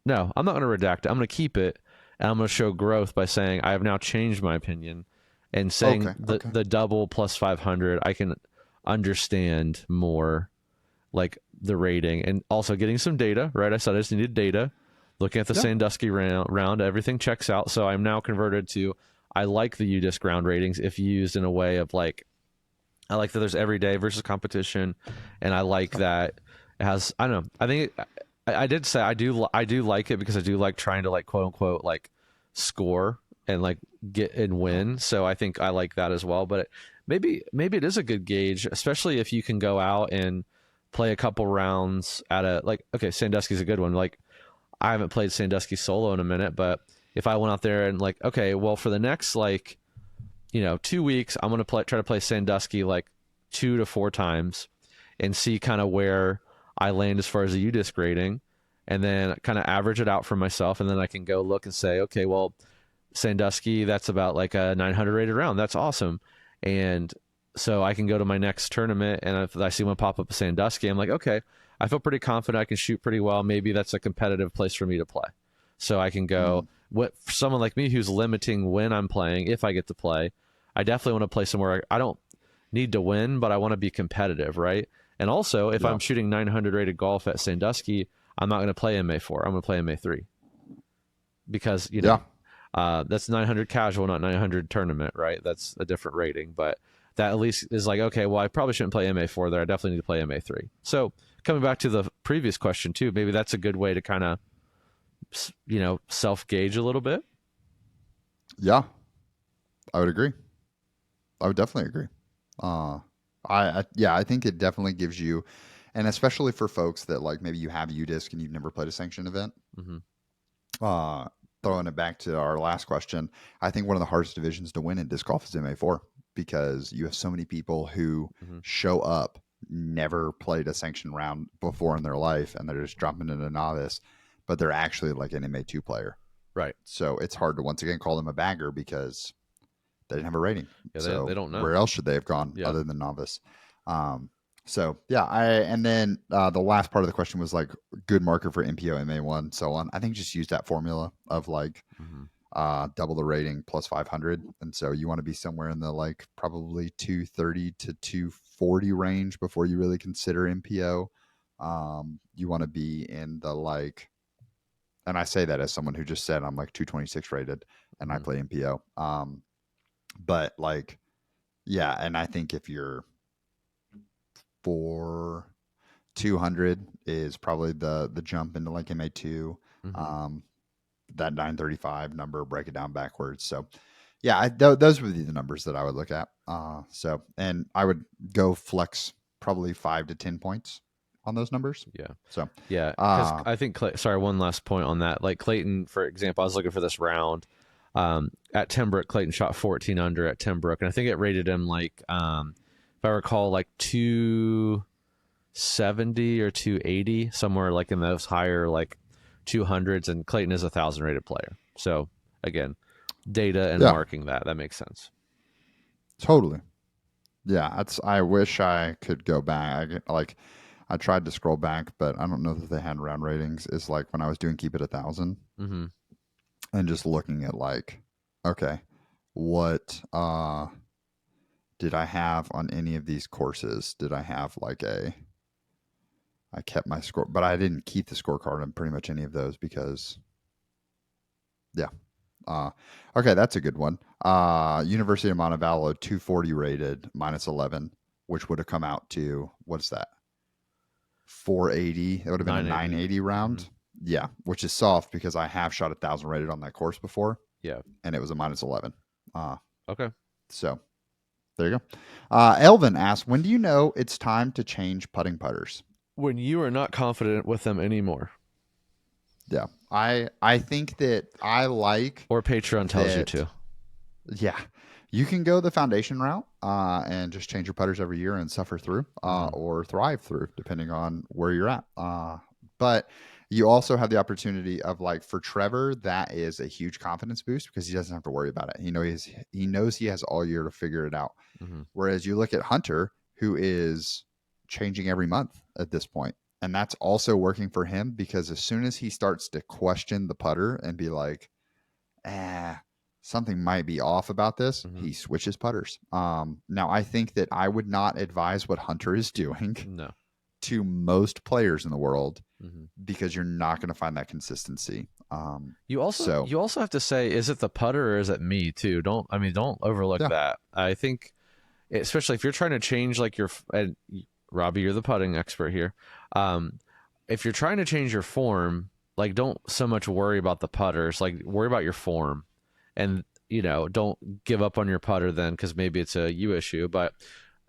No, I'm not going to redact it. I'm going to keep it, and I'm going to show growth by saying I have now changed my opinion, and saying Okay, okay. the double plus 500 I can understand more like the rating and also getting some data, right? I said I just needed data. Looking at the Yeah, Sandusky round, everything checks out. So I'm now converted to I like the UDisc round ratings if used in a way of like I like that there's everyday versus competition, and I like that it has. I don't know. I think I did say I do like it because I do like trying to like quote unquote like score and like get and uh-huh. win. So I think I like that as well. But maybe it is a good gauge, especially if you can go out and play a couple rounds at a like okay Sandusky's a good one. Like I haven't played Sandusky solo in a minute, but if I went out there and like okay well for the next like 2 weeks, I'm gonna try to play Sandusky like 2 to 4 times and see kind of where I land as far as the UDisc rating, and then kind of average it out for myself, and then I can go look and say, okay, well, Sandusky, that's about like a 900 rated round. That's awesome. And so I can go to my next tournament, and if I see one pop up a Sandusky, I'm like, okay, I feel pretty confident I can shoot pretty well. Maybe that's a competitive place for me to play. So I can go. Mm, What for someone like me who's limiting when I'm playing, if I get to play, I definitely want to play somewhere I don't need to win, but I want to be competitive, right? And also, if yeah. I'm shooting 900 rated golf at Sandusky, I'm not going to play MA4. I'm going to play MA3 because Yeah. that's 900 casual, not 900 tournament, right? That's a different rating, but that at least is like, okay, well, I probably shouldn't play MA4 there. I definitely need to play MA3. So coming back to the previous question too, maybe that's a good way to kind of self gauge a little bit. Yeah. I would agree. I would definitely agree. Uh, yeah, I think it definitely gives you, and especially for folks that like maybe you have UDisc and you've never played a sanctioned event. Hmm. Uh, Throwing it back to our last question, I think one of the hardest divisions to win in disc golf is MA4 because you have so many people who Hmm. show up, never played a sanctioned round before in their life, and they're just jumping into novice, but they're actually like an MA2 player. Right. So it's hard to once again call them a bagger because they didn't have a rating. Yeah, they So don't know. where else should they have gone Yeah. other than novice? Um, so yeah, and then the last part of the question was like good marker for MPO, MA1, so on. I think just use that formula of like Hmm. double the rating plus 500, and so you want to be somewhere in the like probably 230 to 240 range before you really consider MPO. You want to be in the like, and I say that as someone who just said I'm like 226 rated and I Hmm. play MPO. But like, yeah, and I think if you're for 200 is probably the jump into like MA2. Hmm. Um, that 935 number, break it down backwards. So, yeah, those would be the numbers that I would look at. And I would go flex probably 5 to 10 points on those numbers. Yeah. So, Yeah, because uh, I think sorry, one last point on that. Like Clayton, for example, I was looking for this round at Timbrook. Clayton shot 14 under at Timbrook, and I think it rated him like, if I recall, like 270 or 280, somewhere like in those higher like 200s. And Clayton is 1,000 rated player. So again, data and yeah, marking that makes sense. totally. Yeah, that's. I wish I could go back. I tried to scroll back, but I don't know that they had round ratings. Is like when I was doing keep it 1,000 Mm-hmm. and just looking at like, okay, what did I have on any of these courses? Did I have like a? I kept my score, but I didn't keep the scorecard on pretty much any of those because, yeah. Uh, okay, that's a good one. University of Montevallo 240 rated minus 11, which would have come out to what's that? 480. It would have been a 980. 980 Mm-hmm. round. Yeah, which is soft because I have shot 1,000 rated on that course before, Yeah. and it was a minus 11. Uh, Okay. so there you go. Elvin asks, when do you know it's time to change putting putters? When you are not confident with them anymore, Yeah, I think that I like or Patreon tells you that. to. Yeah, you can go the foundation route and just change your putters every year and suffer through, Mm-hmm. or thrive through, depending on where you're at. But you also have the opportunity of like for Trevor, that is a huge confidence boost because he doesn't have to worry about it. He knows he has all year to figure it out. Mm-hmm. Whereas you look at Hunter, who is changing every month at this point, and that's also working for him because as soon as he starts to question the putter and be like, ah, something might be off about this, Mm-hmm. he switches putters. Now, I think that I would not advise what Hunter is doing No. to most players in the world Mm-hmm. because you're not going to find that consistency. You also So, you also have to say, is it the putter or is it me too? Don't overlook yeah, that. I think, especially if you're trying to change like your and Robbie, you're the putting expert here. Um, if you're trying to change your form, like don't so much worry about the putters, like worry about your form, and don't give up on your putter then because maybe it's a you issue. But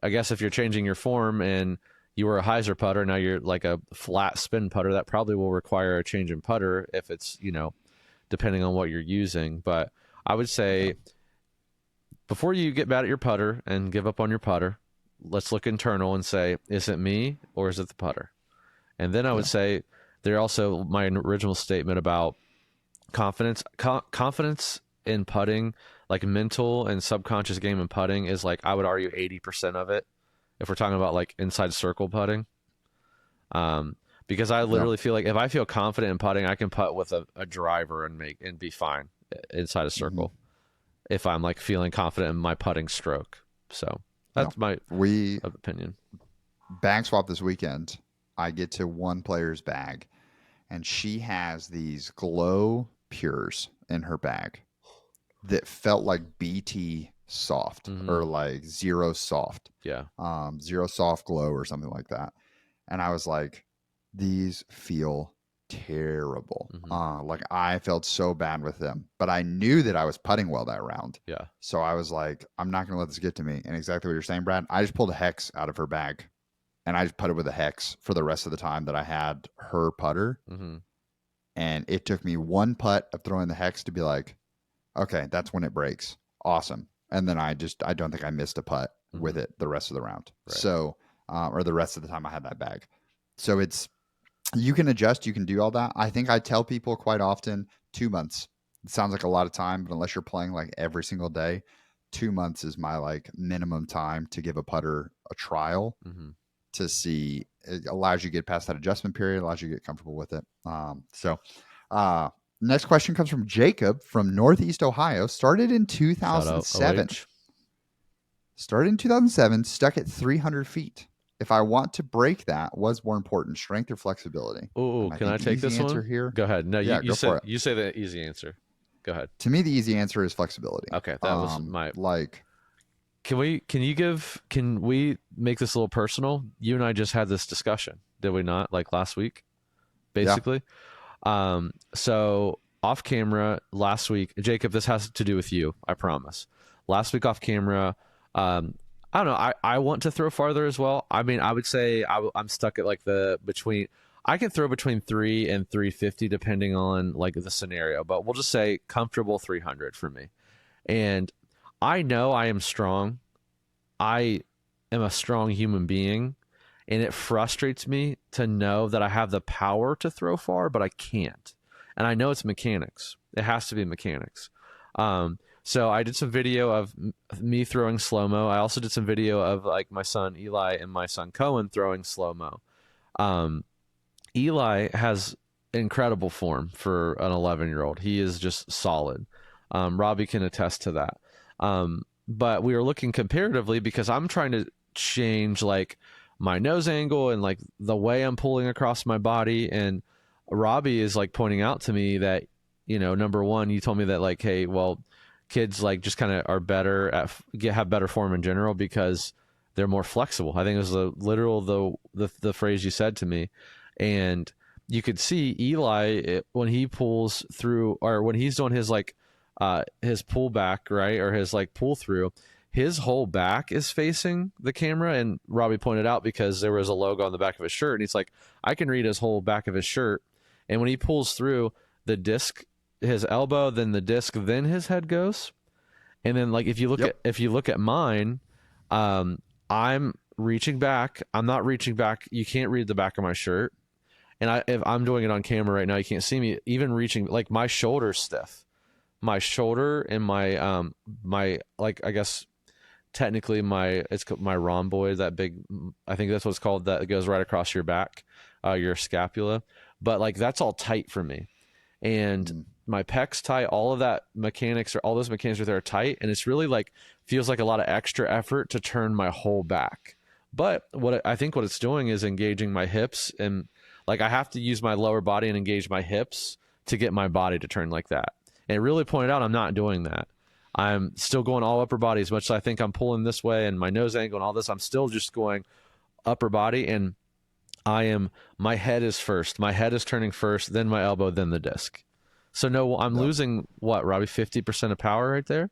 I guess if you're changing your form and you were a Hyzer putter, now you're like a flat spin putter, that probably will require a change in putter if it's, depending on what you're using. But I would yeah, say before you get bad at your putter and give up on your putter, let's look internal and say, is it me or is it the putter? And then I would yeah, say there also my original statement about confidence. Confidence in putting, like mental and subconscious game in putting is like I would argue 80% of it if we're talking about like inside circle putting. Um, because I Yeah. literally feel like if I feel confident in putting, I can putt with a driver and be fine inside a Hmm. circle if I'm like feeling confident in my putting stroke. So Yeah. that's my We opinion. bag swap this weekend. I get to one player's bag, and she has these glow pures in her bag that felt like BT soft Hmm. or like zero soft, Yeah. zero soft glow or something like that. And I was like, these feel terrible. Hmm. Like I felt so bad with them, but I knew that I was putting well that round. Yeah. So I was like, I'm not going to let this get to me. And exactly what you're saying, Brad, I just pulled a hex out of her bag and I just putted with a hex for the rest of the time that I had her putter. Hmm. And it took me one putt of throwing the hex to be like, okay, that's when it breaks. Awesome. And then I don't think I missed a putt with Hmm. it the rest of the round. Right. So, or the rest of the time I had that bag. So you can adjust, you can do all that. I think I tell people quite often 2 months. It sounds like a lot of time, but unless you're playing like every single day, 2 months is my like minimum time to give a putter a trial Hmm. to see. It allows you to get past that adjustment period, allows you to get comfortable with it. Uh, next question comes from Jacob from Northeast Ohio. Shout out OH. Started in 2007, stuck at 300 feet. If I want to break that, what's more important, strength or flexibility? Oh, And I can think I the take easy this answer one? here, Go ahead. No, yeah, go for it. you say the easy answer. Go ahead. To me, the easy answer is flexibility. Okay, that was my. Like, Can we make this a little personal? You and I just had this discussion, did we not? Like last week, yeah, basically. So off camera last week, Jacob, this has to do with you, I promise. Last week off camera, I don't know. I want to throw farther as well. I mean, I would say I'm stuck at like the between. I can throw between 3 and 350 depending on like the scenario, but we'll just say comfortable 300 for me. And I know I am strong. I am a strong human being, and it frustrates me to know that I have the power to throw far, but I can't. And I know it's mechanics. It has to be mechanics. So I did some video of me throwing slow mo. I also did some video of like my son Eli and my son Cohen throwing slow mo. Um, Eli has incredible form for an 11-year-old. He is just solid. Robbie can attest to that. But we were looking comparatively because I'm trying to change like my nose angle and like the way I'm pulling across my body. And Robbie is like pointing out to me that, number one, you told me that like, hey, well, kids like just kind of are better at have better form in general because they're more flexible. I think it was the literal the phrase you said to me, and you could see Eli when he pulls through or when he's doing his like his pullback, right, or his like pull through, his whole back is facing the camera. And Robbie pointed out because there was a logo on the back of his shirt, and he's like, I can read his whole back of his shirt. And when he pulls through, the disc, his elbow, then the disc, then his head goes. And then like yep, if you look at mine, I'm reaching back. I'm not reaching back. You can't read the back of my shirt. And if I'm doing it on camera right now, you can't see me even reaching. Like my shoulder's stiff. My shoulder and my like I guess technically it's my rhomboid, that big. I think that's what it's called. That goes right across your back, your scapula. But like that's all tight for me, and mm, my pecs tight. All of that mechanics or all those mechanics are there tight, and it's really like feels like a lot of extra effort to turn my whole back. But I think what it's doing is engaging my hips, and like I have to use my lower body and engage my hips to get my body to turn like that. And it really pointed out I'm not doing that. I'm still going all upper body as much as I think I'm pulling this way and my nose angle and all this. I'm still just going upper body, and my head is first. My head is turning first, then my elbow, then the disc. So no, I'm yeah, losing what, Robbie, 50% of power right there.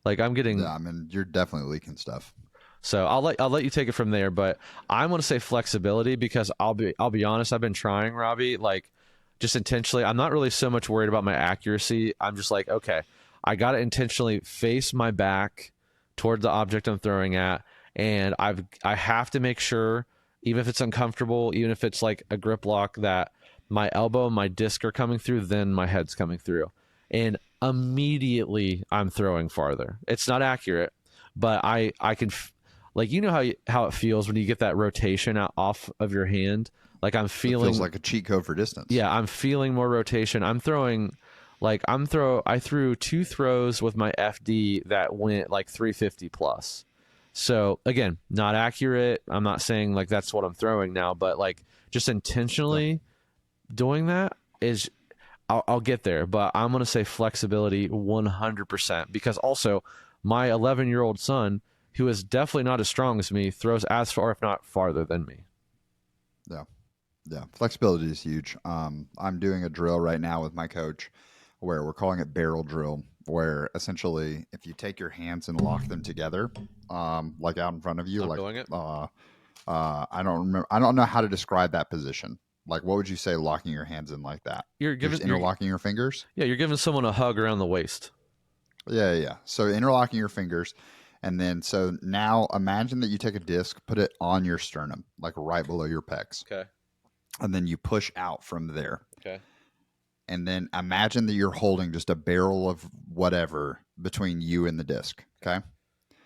Like I'm getting. yeah. I mean, you're definitely leaking stuff. So I'll let you take it from there, but I want to say flexibility because I'll be honest, I've been trying, Robbie, like just intentionally. I'm not really so much worried about my accuracy. I'm just like, okay, I got to intentionally face my back toward the object I'm throwing at, and I have to make sure, even if it's uncomfortable, even if it's like a grip lock, that my elbow and my disc are coming through, then my head's coming through. And immediately I'm throwing farther. It's not accurate, but I can like you know how it feels when you get that rotation out off of your hand. Like I'm It feels feeling like a cheat code for distance. yeah, I'm feeling more rotation. I'm throwing like I threw two throws with my FD that went like 350 plus. So again, not accurate. I'm not saying like that's what I'm throwing now, but like just Yeah. intentionally doing that is I'll get there, but I'm going to say flexibility 100% because also my 11-year-old son, who is definitely not as strong as me, throws as far, if not farther than me. Yeah. Yeah. Flexibility is huge. I'm doing a drill right now with my coach where we're calling it barrel drill, where essentially if you take your hands and lock them together, like out in front of you, I'm like, doing it. I don't remember, I don't know how to describe that position. Like, what would you say locking your hands in like that? You're You're just giving you're interlocking your fingers? yeah, you're giving someone a hug around the waist. Yeah, yeah. Yeah. So interlocking your fingers. And then, so now imagine that you take a disc, put it on your sternum, like right below your pecs. Okay. And then you push out from there. Okay. And then imagine that you're holding just a barrel of whatever between you and the disc. Okay.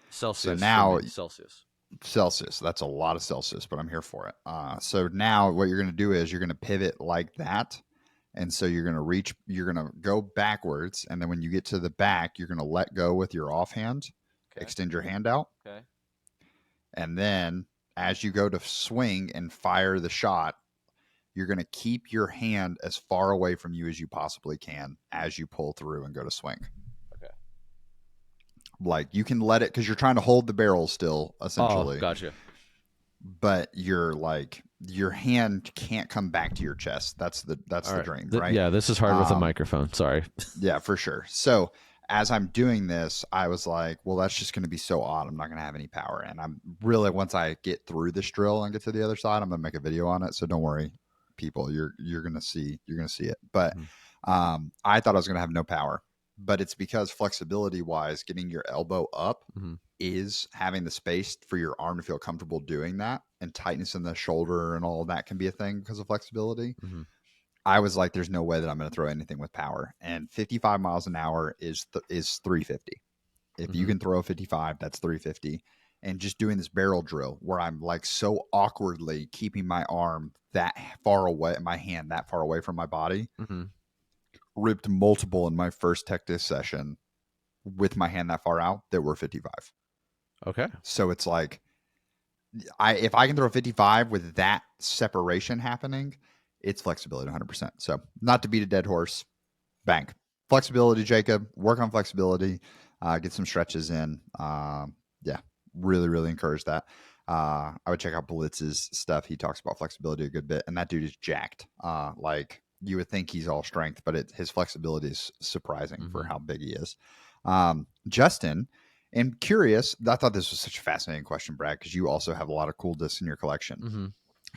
So Celsius for now me. Celsius. Celsius, that's a lot of Celsius, but I'm here for it. So now what you're going to do is you're going to pivot like that. And so you're going to reach, you're going to go backwards. And then when you get to the back, you're going to let go with your offhand, Okay. extend your hand out. Okay. And then as you go to swing and fire the shot, you're going to keep your hand as far away from you as you possibly can as you pull through and go to swing. Okay. Like you can let it because you're trying to hold the barrel still, Oh, essentially, gotcha. but you're like your hand can't come back to your chest. That's All the right. dream, right? Yeah, this is hard with a Um, microphone. Sorry. yeah, for sure. So as I'm doing this, I was like, well, that's just going to be so odd. I'm not going to have any power. And I'm really, once I get through this drill and get to the other side, I'm going to make a video on it. So don't worry, people, you're going to see it. But Mm-hmm. I thought I was going to have no power, but it's because flexibility wise, getting your elbow up Mm-hmm. is having the space for your arm to feel comfortable doing that, and tightness in the shoulder and all of that can be a thing because of flexibility. Mm-hmm. I was like, there's no way that I'm going to throw anything with power. And 55 miles an hour is 350. If you Mm-hmm. can throw 55, that's 350. And just doing this barrel drill where I'm like so awkwardly keeping my arm that far away, my hand that far away from my body, Mm-hmm. ripped multiple in my first tech disc session with my hand that far out that were 55. Okay. So it's like, if I can throw 55 with that separation happening, it's flexibility 100%. So not to beat a dead horse, bank flexibility, Jacob. Work on flexibility. Get some stretches in. Yeah, really encourage that. I would check out Blitz's stuff. He talks about flexibility a good bit, and that dude is jacked. Like you would think he's all strength, but his flexibility is surprising for Mm-hmm. how big he is. Justin, and curious, I thought this was such a fascinating question, Brad, because you also have a lot of cool discs in your collection. Mm-hmm.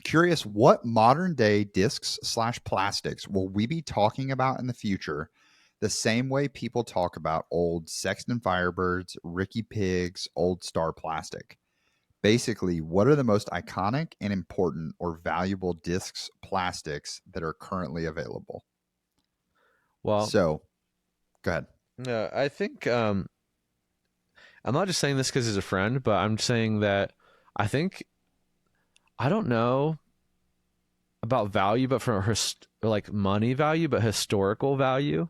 Curious, what modern day discs / plastics will we be talking about in the future the same way people talk about old Sexton Firebirds, Ricky Pigs, old Star Plastic? Basically, what are the most iconic and important or valuable discs plastics that are currently available? Well, So, go ahead. I think I'm not just saying this because he's a friend, but I'm saying that I think I don't know about value, but from like money value, but historical value.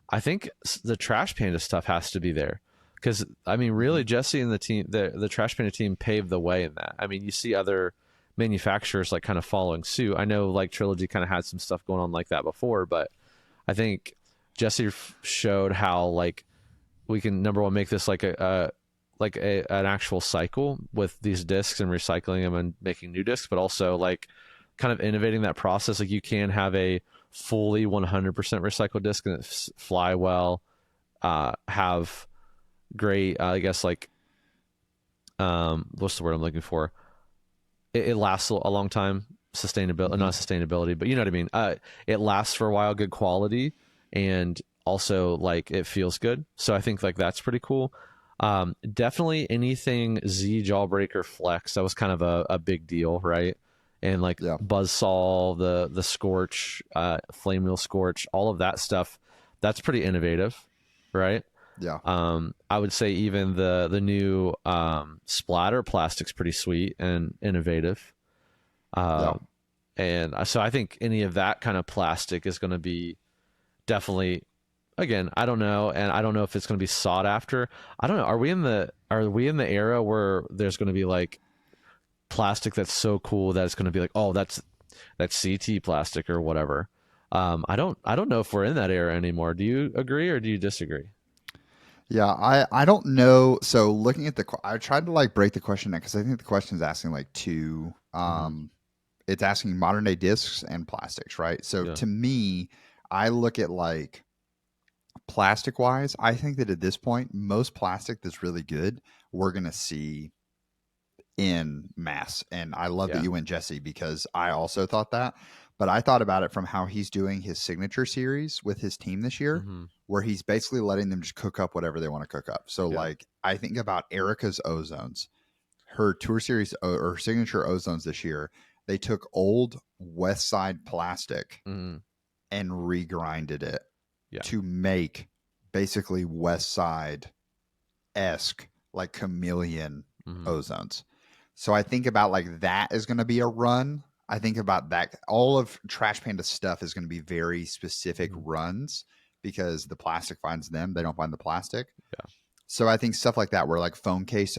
I think the Trash Panda stuff has to be there because I mean, Mm-hmm. really, Jesse and the team, the Trash Panda team, paved the way in that. I mean, you see other manufacturers like kind of following suit. I know like Trilogy kind of had some stuff going on like that before, but I think Jesse showed how like we can number one make this like an actual cycle with these discs and recycling them and making new discs, but also like kind of innovating that process. Like you can have a fully 100% recycled disc and fly well, have great, I guess like what's the word I'm looking for? It lasts a long time. Sustainability, Mm-hmm. not sustainability, but you know what I mean. It lasts for a while, good quality, and also like it feels good. So I think like that's pretty cool. Definitely anything Z Jawbreaker Flex that was kind of a big deal, right? And like Yeah. Buzzsaw, the Scorch, Flame Wheel Scorch, all of that stuff. That's pretty innovative. right? Yeah. I would say even the new splatter plastic's pretty sweet and innovative. Yeah. Uh, and so I think any of that kind of plastic is going to be definitely, again, I don't know, and I don't know if it's going to be sought after. I don't know. Are we in the era where there's going to be like plastic that's so cool that it's going to be like, oh, that's CT plastic or whatever. I don't know if we're in that era anymore. Do you agree or do you disagree? Yeah, I don't know. So looking at I tried to like break the question because I think the question is asking like two. Mm-hmm. It's asking modern day discs and plastics, right? So Yeah. to me, I look at like plastic wise. I think that at this point, most plastic that's really good, we're gonna see in mass. And I love that Yeah. you went Jesse because I also thought that. But I thought about it from how he's doing his signature series with his team this year, Mm-hmm. where he's basically letting them just cook up whatever they want to cook up. So, Yeah. like, I think about Erica's Ozones, her tour series or her signature Ozones this year. They took old West Side plastic Mm-hmm. and regrinded it Yeah. to make basically West Side esque, like chameleon Mm-hmm. Ozones. So I think about like that is going to be a run. I think about that. All of Trash Panda stuff is going to be very specific Mm-hmm. runs because the plastic finds them. They don't find the plastic. Yeah. So I think stuff like that, where like phone case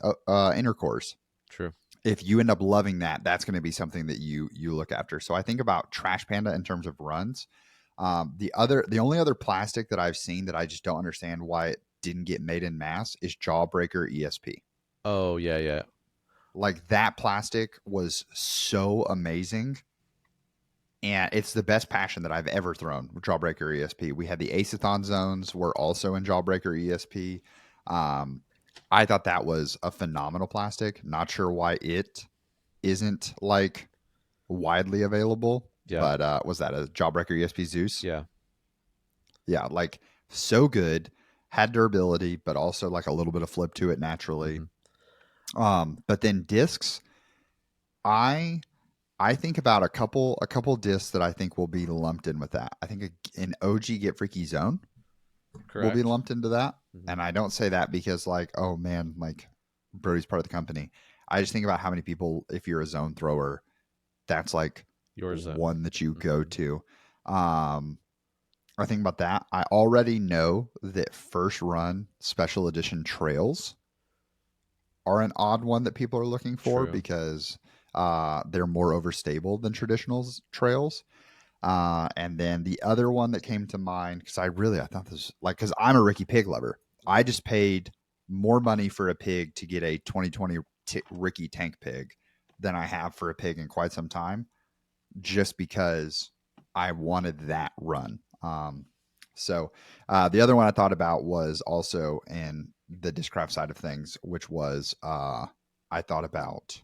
inner cores, True. if you end up loving that, that's going to be something that you look after. So I think about Trash Panda in terms of runs. The only other plastic that I've seen that I just don't understand why it didn't get made in mass is Jawbreaker ESP. Oh yeah, yeah. Like that plastic was so amazing, and it's the best passion that I've ever thrown with Jawbreaker ESP. We had the Acethon zones were also in Jawbreaker ESP. Um, I thought that was a phenomenal plastic. Not sure why it isn't like widely available, Yeah. but was that a Jawbreaker ESP Zeus? Yeah. Yeah, like so good, had durability, but also like a little bit of flip to it naturally. Mm-hmm. But then discs, I I think about a couple discs that I think will be lumped in with that. I think an OG Get Freaky Zone will be Correct. lumped into that, Mm-hmm. and I don't say that because like oh man, like Brody's part of the company. I just think about how many people, if you're a zone thrower, that's like Your zone. one that you go Mm-hmm. to. Um, I think about that. I already know that first run special edition trails are an odd one that people are looking for True. because they're more overstable than traditional trails. And then the other one that came to mind, because I thought this like because I'm a Ricky Pig lover. I just paid more money for a pig to get a 2020 Ricky Tank Pig than I have for a pig in quite some time, just because I wanted that run. So the other one I thought about was also in the Discraft side of things, which was I thought about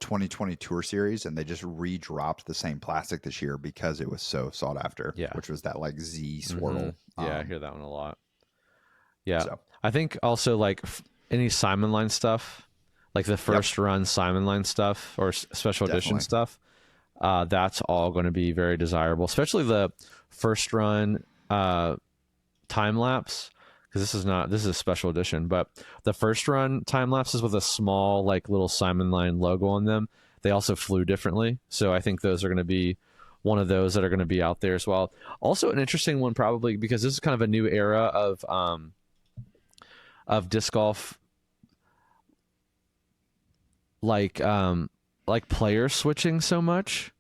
2020 Tour Series, and they just re-dropped the same plastic this year because it was so sought after, Yeah. which was that like Z Mm-hmm. swirl. Yeah, I hear that one a lot. Yeah. So I think also like any Simon line stuff, like the yep, first run Simon line stuff or special edition definitely. stuff, that's all going to be very desirable, especially the first run time lapse. Because this is a special edition, but the first run time lapses with a small like little Simon line logo on them, they also flew differently. So I think those are going to be one of those that are going to be out there as well. Also, an interesting one probably because this is kind of a new era of disc golf, like player switching so much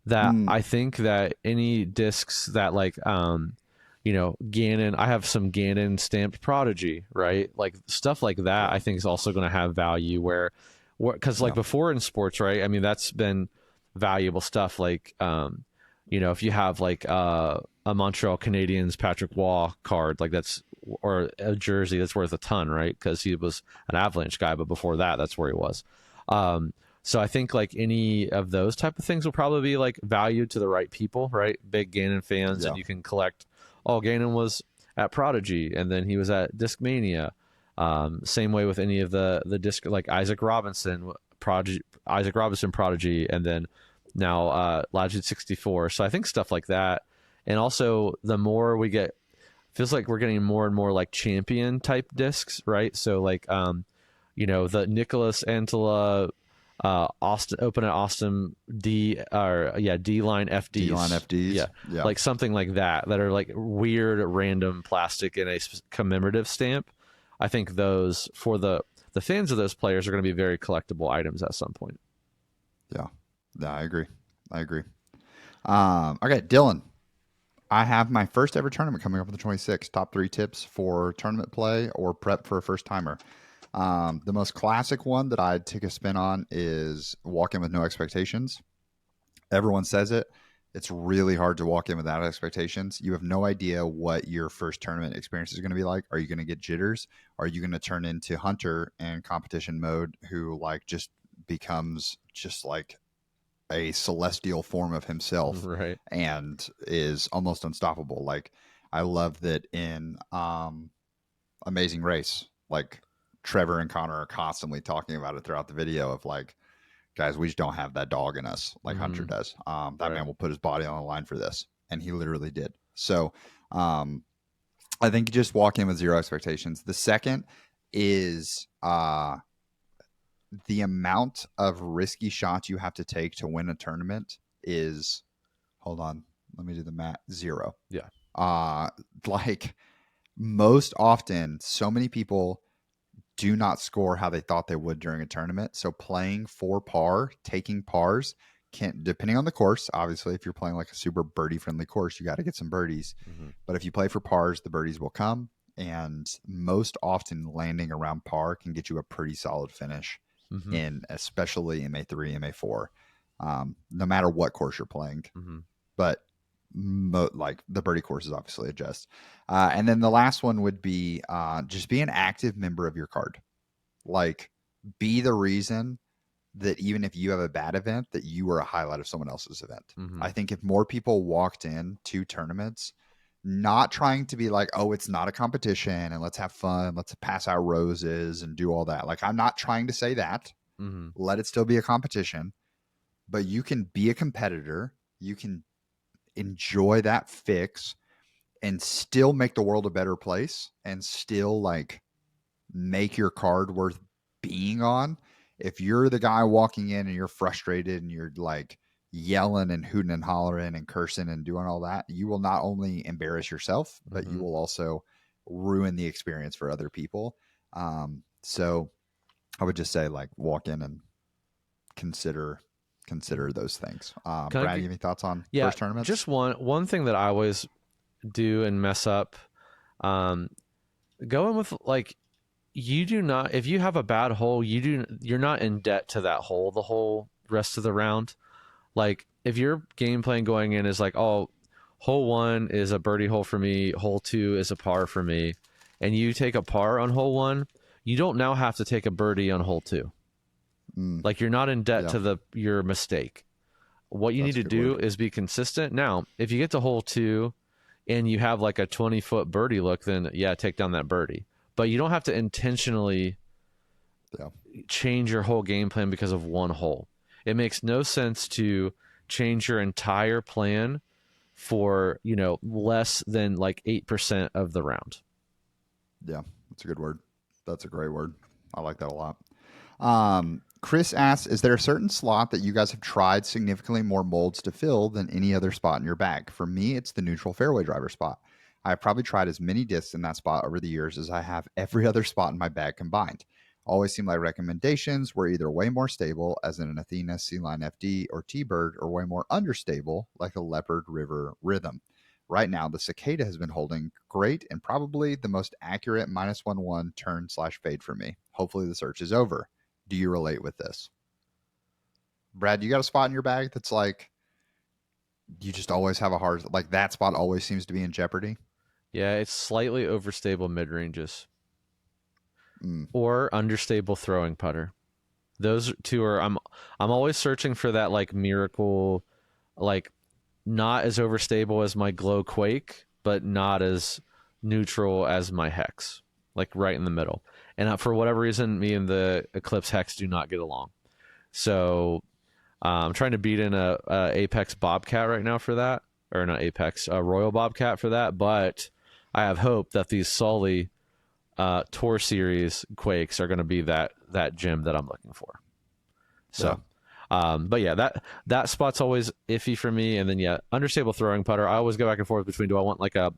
that Mm, I think that any discs that like Gannon, I have some Gannon stamped Prodigy, right? Like stuff like that I yeah, think is also going to have value where cuz like yeah, before in sports, right? I mean that's been valuable stuff like if you have like a Montreal Canadiens Patrick Waugh card, like that's or a jersey that's worth a ton, right? Cuz he was an Avalanche guy, but before that that's where he was. So I think like any of those type of things will probably be like valued to the right people, right? Big Gannon fans, and yeah, you can collect. Oh, Gannon was at Prodigy, and then he was at Discmania. Same way with any of the disc like Isaac Robinson Prodigy, Prodigy, and then now Logid 64. So I think stuff like that, And also, the more we get, feels like we're getting more and more like champion type discs, right? So like, the Nicholas Antela, Austin open at Austin D or yeah D line D line FDs, yeah, FDs. Yeah. like something like that are like weird random plastic in a commemorative stamp. I think those for the fans of those players are going to be very collectible items at some point. Yeah. Yeah, I agree. I agree. Okay, Dylan. I have my first ever tournament coming up on the 26th. Top 3 tips for tournament play or prep for a first timer. The most classic one that I'd take a spin on is walk in with no expectations. Everyone says it. It's really hard to walk in without expectations. You have no idea what your first tournament experience is going to be like. Are you going to get jitters? Are you going to turn into Hunter in competition mode who like just becomes just like a celestial form of himself Right. and is almost unstoppable? Like I love that in Amazing Race, like Trevor and Connor are constantly talking about it throughout the video of like, guys, we just don't have that dog in us like Hunter Mm-hmm. does. That Right. man will put his body on the line for this, and he literally did. So um, I think you just walk in with zero expectations. The second is the amount of risky shots you have to take to win a tournament is, hold on, let me do the math, zero. Yeah. Uh, like most often, so many people do not score how they thought they would during a tournament. So playing for par, taking pars, can, depending on the course, obviously, if you're playing like a super birdie friendly course, you got to get some birdies. Mm-hmm. But if you play for pars, the birdies will come. And most often, landing around par can get you a pretty solid finish Mm-hmm. in, especially MA3, MA4, no matter what course you're playing. Mm-hmm. But like the birdie courses obviously adjust. And then the last one would be just be an active member of your card. Like be the reason that even if you have a bad event, that you were a highlight of someone else's event. Mm-hmm. I think if more people walked in to tournaments, not trying to be like, oh, it's not a competition and let's have fun, let's pass out roses and do all that. Like I'm not trying to say that. Mm-hmm. Let it still be a competition, but you can be a competitor. You can enjoy that fix and still make the world a better place and still like make your card worth being on. If you're the guy walking in and you're frustrated and you're like yelling and hooting and hollering and cursing and doing all that, you will not only embarrass yourself, but you Mm-hmm. will also ruin the experience for other people. So I would just say like walk in and consider those things. Can I Brad, you get, have any thoughts on yeah, first tournaments? just one thing that I always do and mess up. Um, Going with like you do not if you have a bad hole, you're not in debt to that hole the whole rest of the round. Like if your game plan going in is like, oh, hole one is a birdie hole for me, hole two is a par for me, and you take a par on hole one, you don't now have to take a birdie on hole two. Mm, Like you're not in debt yeah, to your mistake. What you need that's a to good word. do is be consistent. Now, if you get to hole two and you have like a 20-foot birdie look, then yeah, take down that birdie. But you don't have to intentionally Yeah. change your whole game plan because of one hole. It makes no sense to change your entire plan for, less than like 8% of the round. Yeah, that's a good word. That's a great word. I like that a lot. Chris asks, is there a certain slot that you guys have tried significantly more molds to fill than any other spot in your bag? For me, it's the neutral fairway driver spot. I've probably tried as many discs in that spot over the years as I have every other spot in my bag combined. Always seemed like recommendations were either way more stable, as in an Athena, Sea Line FD, or T Bird, or way more understable, like a Leopard River Rhythm. Right now, the Cicada has been holding great and probably the most accurate -1/1 turn slash fade for me. Hopefully, the search is over. Do you relate with this? Brad, you got a spot in your bag that's like you just always have a hard, like that spot always seems to be in jeopardy? Yeah, it's slightly overstable mid ranges Mm, or understable throwing putter. Those two are I'm always searching for that like miracle, like not as overstable as my glow quake, but not as neutral as my hex, like right in the middle. And for whatever reason, me and the eclipse hex do not get along. So I'm trying to beat in a Apex Bobcat right now for that. or not Apex, Royal Bobcat for that. But I have hope that these Sully Tour Series Quakes are going to be that gym that I'm looking for. Yeah. So, but yeah, that spot's always iffy for me. And then yeah, understable throwing putter. I always go back and forth between, do I want like a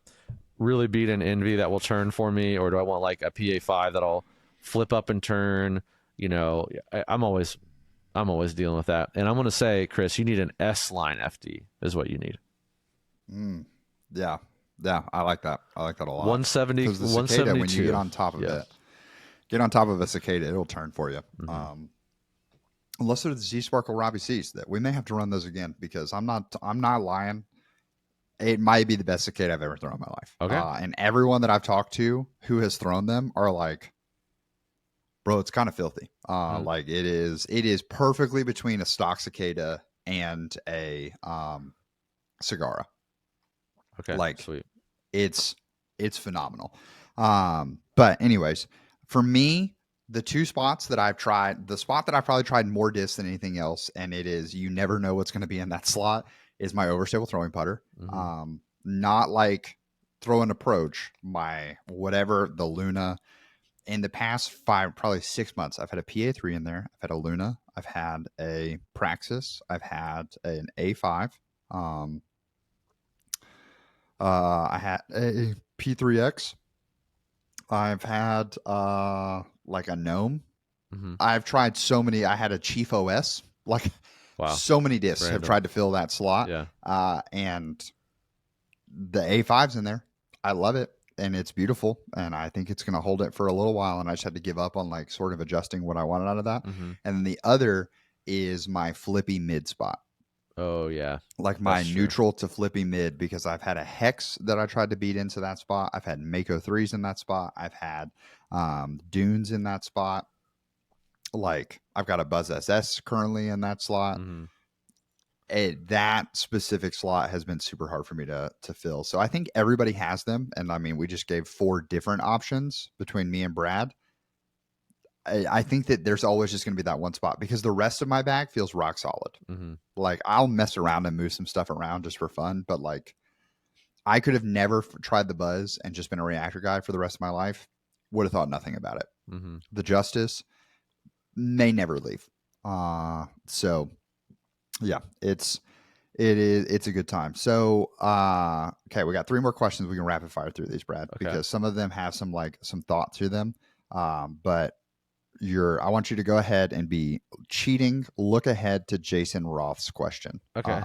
really beat an Envy that will turn for me, or do I want like a PA5 that'll flip up and turn? You know, I'm always dealing with that. And I'm going to say, Chris, you need an S line FD is what you need. Mm. Yeah. Yeah. I like that. I like that a lot. 170, Because the cicada, when you 172. Yeah. get on top of a cicada, it'll turn for you. Mm-hmm. Unless they're the Z Sparkle Robbie C's, that we may have to run those again because I'm not lying. It might be the best cicada I've ever thrown in my life. Okay. And everyone that I've talked to who has thrown them are like, bro, it's kind of filthy. Mm. Like it is perfectly between a stock cicada and a cigara. Okay. Like Sweet. it's phenomenal. But anyways, for me, the two spots that I've tried, the spot that I've probably tried more disc than anything else, and it is you never know what's going to be in that slot, is my overstable throwing putter. Mm-hmm. Not like throw an approach, my whatever the Luna. In the past probably 6 months, I've had a PA3 in there. I've had a Luna. I've had a Praxis. I've had an A5. Um, I had a P3X. I've had like a gnome. Mm-hmm. I've tried so many. I had a Chief OS. Like Wow. so many discs have Random. tried to fill that slot. Yeah. And the A5's in there. I love it. And it's beautiful. And I think it's going to hold it for a little while. And I just had to give up on like sort of adjusting what I wanted out of that. Mm-hmm. And then the other is my flippy mid spot, Oh yeah. like my That's true. neutral to flippy mid, because I've had a hex that I tried to beat into that spot. I've had Mako threes in that spot. I've had dunes in that spot. Like I've got a Buzz SS currently in that slot. Mm-hmm. That specific slot has been super hard for me to fill. So I think everybody has them, and I mean we just gave 4 different options between me and Brad. I think that there's always just going to be that one spot because the rest of my bag feels rock solid. Mm-hmm. Like I'll mess around and move some stuff around just for fun, but like I could have never tried the Buzz and just been a reactor guy for the rest of my life. Would have thought nothing about it. Mm-hmm. The Justice may never leave. So yeah, it's a good time. So okay, we got 3 more questions. We can rapid fire through these, Brad, Okay. because some of them have some thought to them. But I want you to go ahead and be cheating. Look ahead to Jason Roth's question. Okay.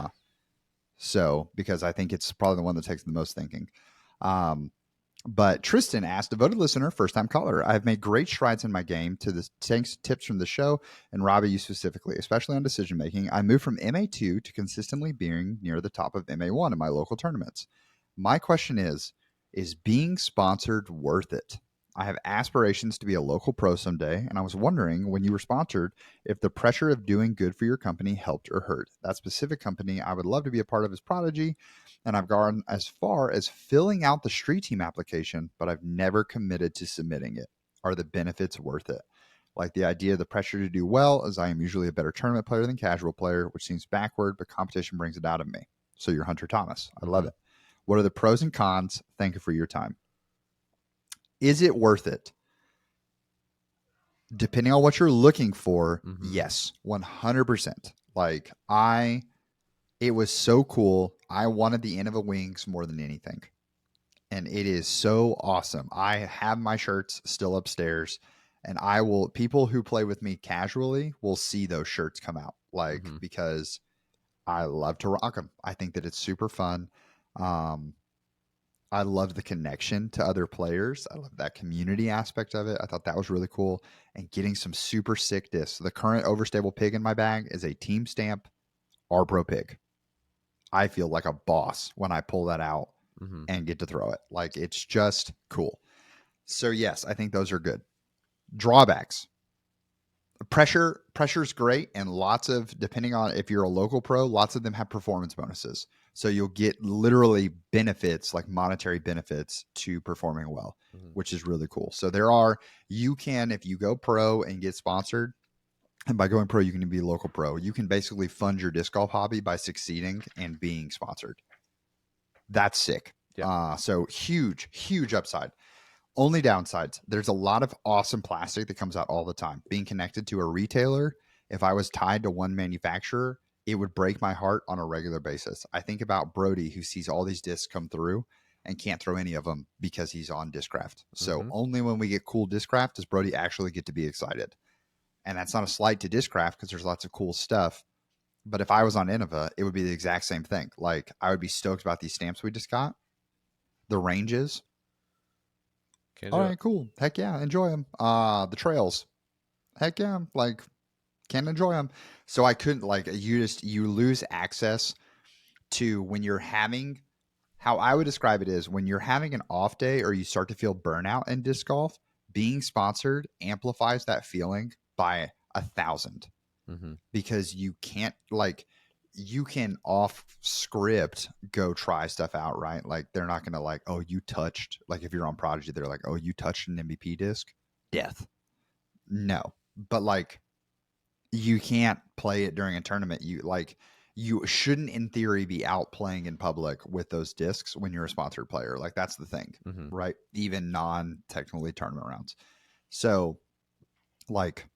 So because I think it's probably the one that takes the most thinking. But Tristan asked, devoted listener, first time caller. I've made great strides in my game to the thanks tips from the show and Robbie, you specifically, especially on decision making. I moved from MA2 to consistently being near the top of MA1 in my local tournaments. My question is being sponsored worth it? I have aspirations to be a local pro someday, and I was wondering when you were sponsored if the pressure of doing good for your company helped or hurt. That specific company, I would love to be a part of, is Prodigy, and I've gone as far as filling out the street team application, but I've never committed to submitting it. Are the benefits worth it? Like the idea of the pressure to do well, as I am usually a better tournament player than casual player, which seems backward, but competition brings it out of me. So you're Hunter Thomas. I love Mm-hmm. it. What are the pros and cons? Thank you for your time. Is it worth it? Depending on what you're looking for, Mm-hmm. yes, 100%. Like it was so cool. I wanted the end of a wings more than anything. And it is so awesome. I have my shirts still upstairs, and people who play with me casually will see those shirts come out, like, Mm-hmm. because I love to rock them. I think that it's super fun. Um, I love the connection to other players. I love that community aspect of it. I thought that was really cool. And getting some super sick discs. The current overstable pig in my bag is a Team Stamp R Pro pig. I feel like a boss when I pull that out Mm-hmm. and get to throw it. Like it's just cool. So yes, I think those are good. Drawbacks. Pressure's great, and lots of, depending on if you're a local pro, lots of them have performance bonuses. So you'll get literally benefits, like monetary benefits, to performing well, Mm-hmm. which is really cool. So you can, if you go pro and get sponsored, and by going pro, you can be local pro. You can basically fund your disc golf hobby by succeeding and being sponsored. That's sick. Yeah. So huge upside. Only downsides, there's a lot of awesome plastic that comes out all the time. Being connected to a retailer, if I was tied to one manufacturer, it would break my heart on a regular basis. I think about Brody, who sees all these discs come through and can't throw any of them because he's on Discraft. So Mm-hmm. only when we get cool Discraft does Brody actually get to be excited. And that's not a slight to Discraft because there's lots of cool stuff. But if I was on Innova, it would be the exact same thing. Like I would be stoked about these stamps we just got, the ranges. Can't All do it. right, cool. Heck yeah, enjoy them. The trails. Heck yeah, like can enjoy them. So I couldn't like you lose access to when you're having how I would describe it is when you're having an off day or you start to feel burnout in disc golf, being sponsored amplifies that feeling by 1,000 Mm-hmm. because you can't like you can off script go try stuff out, right? Like they're not gonna like, oh, you touched like if you're on Prodigy, they're like, oh, you touched an MVP disc, death. No, but like you can't play it during a tournament. You shouldn't in theory be out playing in public with those discs when you're a sponsored player. Like that's the thing, Mm-hmm. right? Even non technically tournament rounds. So like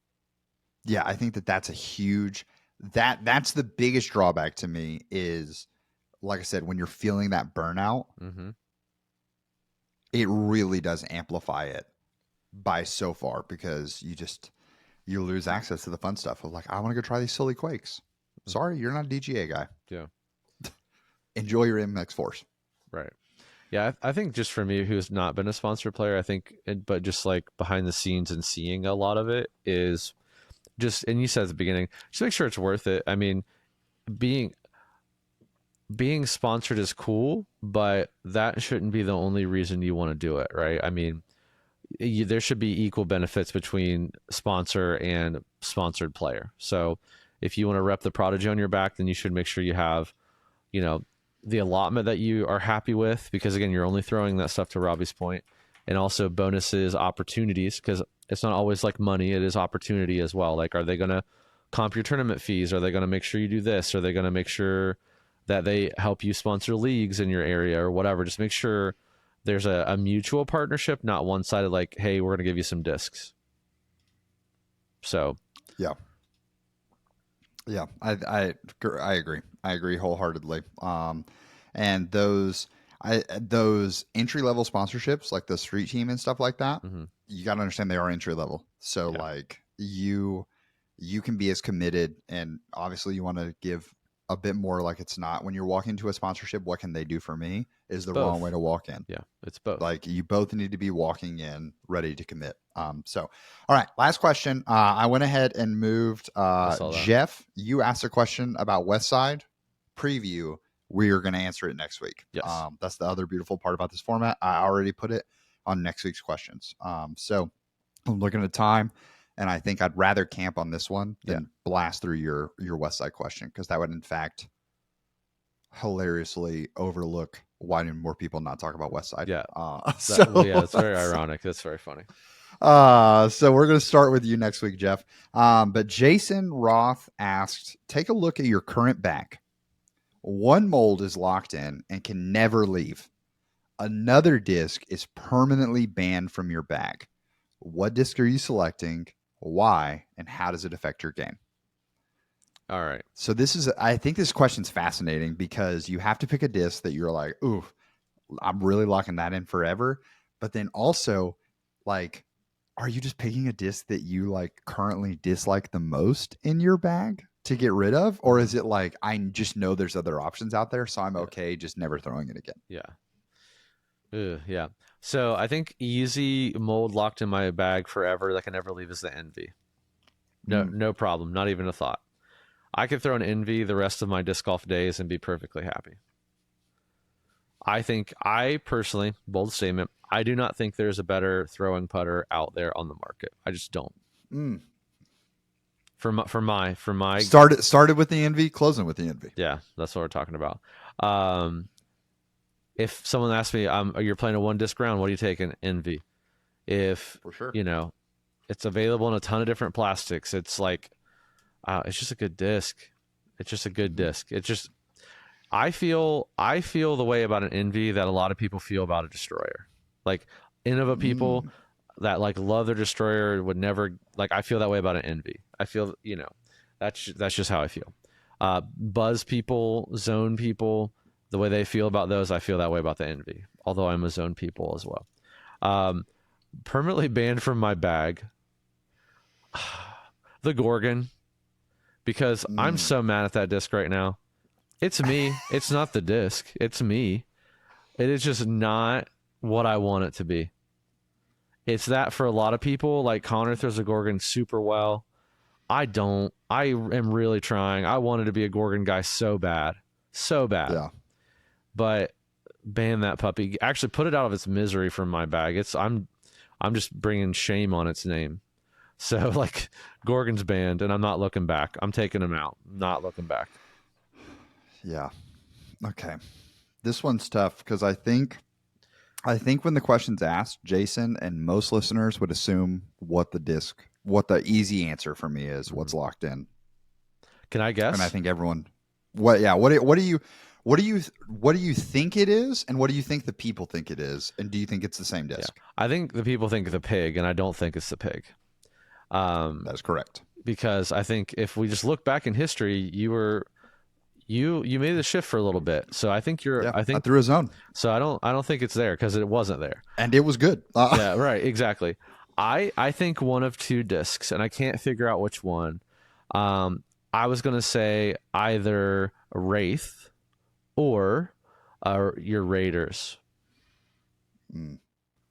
yeah, I think that that's a huge that's the biggest drawback to me is like I said, when you're feeling that burnout, Mm-hmm. it really does amplify it by so far because you lose access to the fun stuff of like, I want to go try these silly quakes. Sorry, you're not a DGA guy. Yeah. Enjoy your MX Force. Right. Yeah, I think just for me, who's not been a sponsor player, I think, but just like behind the scenes and seeing a lot of it is just, and you said at the beginning, just make sure it's worth it. I mean, being being sponsored is cool, but that shouldn't be the only reason you want to do it, right? I mean, there should be equal benefits between sponsor and sponsored player. So if you want to rep the Prodigy on your back, then you should make sure you have, you know, the allotment that you are happy with, because again, you're only throwing that stuff to Robbie's point, and also bonuses, opportunities, because it's not always like money, it is opportunity as well. Like, are they going to comp your tournament fees? Are they going to make sure you do this? Are they going to make sure that they help you sponsor leagues in your area or whatever? Just make sure there's a mutual partnership, not one sided, like, hey, we're going to give you some discs. So, Yeah. Yeah. I agree. I agree wholeheartedly. And those entry level sponsorships like the street team and stuff like that, mhm, you got to understand they are entry level. So yeah, like you can be as committed and obviously you want to give a bit more like it's not when you're walking into a sponsorship, what can they do for me is it's the wrong way both. to walk in. Yeah, it's both. Like you both need to be walking in ready to commit. So, all right, last question. I went ahead and moved. I saw that. Jeff, you asked a question about West Side preview. We are going to answer it next week. Yes. That's the other beautiful part about this format. I already put it on next week's questions. So I'm looking at time, and I think I'd rather camp on this one Yeah. than blast through your West Side question because that would in fact hilariously overlook why do more people not talk about West Side. Yeah. Well, yeah, So it's very ironic. That's very funny. so we're going to start with you next week, Jeff. But Jason Roth asked, take a look at your current back. One mold is locked in and can never leave. Another disc is permanently banned from your bag. What disc are you selecting? Why? And how does it affect your game? All right. So I think this question's fascinating because you have to pick a disc that you're like, ooh, I'm really locking that in forever. But then also, like, are you just picking a disc that you like currently dislike the most in your bag to get rid of? Or is it like, I just know there's other options out there, so I'm Yeah. okay just never throwing it again? Yeah. Ugh, yeah. So I think easy mold locked in my bag forever that can never leave is the envy. No, Mm, no problem. Not even a thought. I could throw an envy the rest of my disc golf days and be perfectly happy. I personally, bold statement, I do not think there's a better throwing putter out there on the market. I just don't. mm. For my Started with the envy, closing with the envy. yeah, that's what we're talking about. Um, if someone asks me, you're playing a one disc round, what are you taking? Envy. If For sure. you know it's available in a ton of different plastics, it's like it's just a good disc. It's just a good Mhm. disc. It's just I feel the way about an envy that a lot of people feel about a destroyer. Like Innova people Mm, that like love their destroyer would never like. I feel that way about an envy. I feel that's just how I feel. Buzz people, zone people, the way they feel about those, I feel that way about the envy. Although I'm a zone people as well. Um, Permanently banned from my bag, the Gorgon, because I'm mm. so mad at that disc right now. It's me. It's not the disc. It's me. It is just not what I want it to be. It's that for a lot of people. Like Connor throws a Gorgon super well. I don't. I am really trying. I wanted to be a Gorgon guy so bad. So bad. Yeah. But ban that puppy. Actually put it out of its misery from my bag. I'm just bringing shame on its name. So like Gorgon's banned and I'm not looking back. I'm taking him out. Not looking back. Yeah. Okay. This one's tough because I think when the question's asked, Jason and most listeners would assume what the easy answer for me is, Mhm. what's locked in. Can I And I guess? think everyone, what do you think it is, and what do you think the people think it is, and do you think it's the same Yeah. disc? I think the people think the pig and I don't think it's the pig. That Um is correct. because I think if we just look back in history, you made the shift for a little bit. So I think Yeah, I I think threw a zone, so I don't think it's there because it wasn't there. and it was good. Yeah, right, exactly. I think one of two discs, and I can't figure out which one. Um, I was gonna say either Wraith or your Raiders. Mm,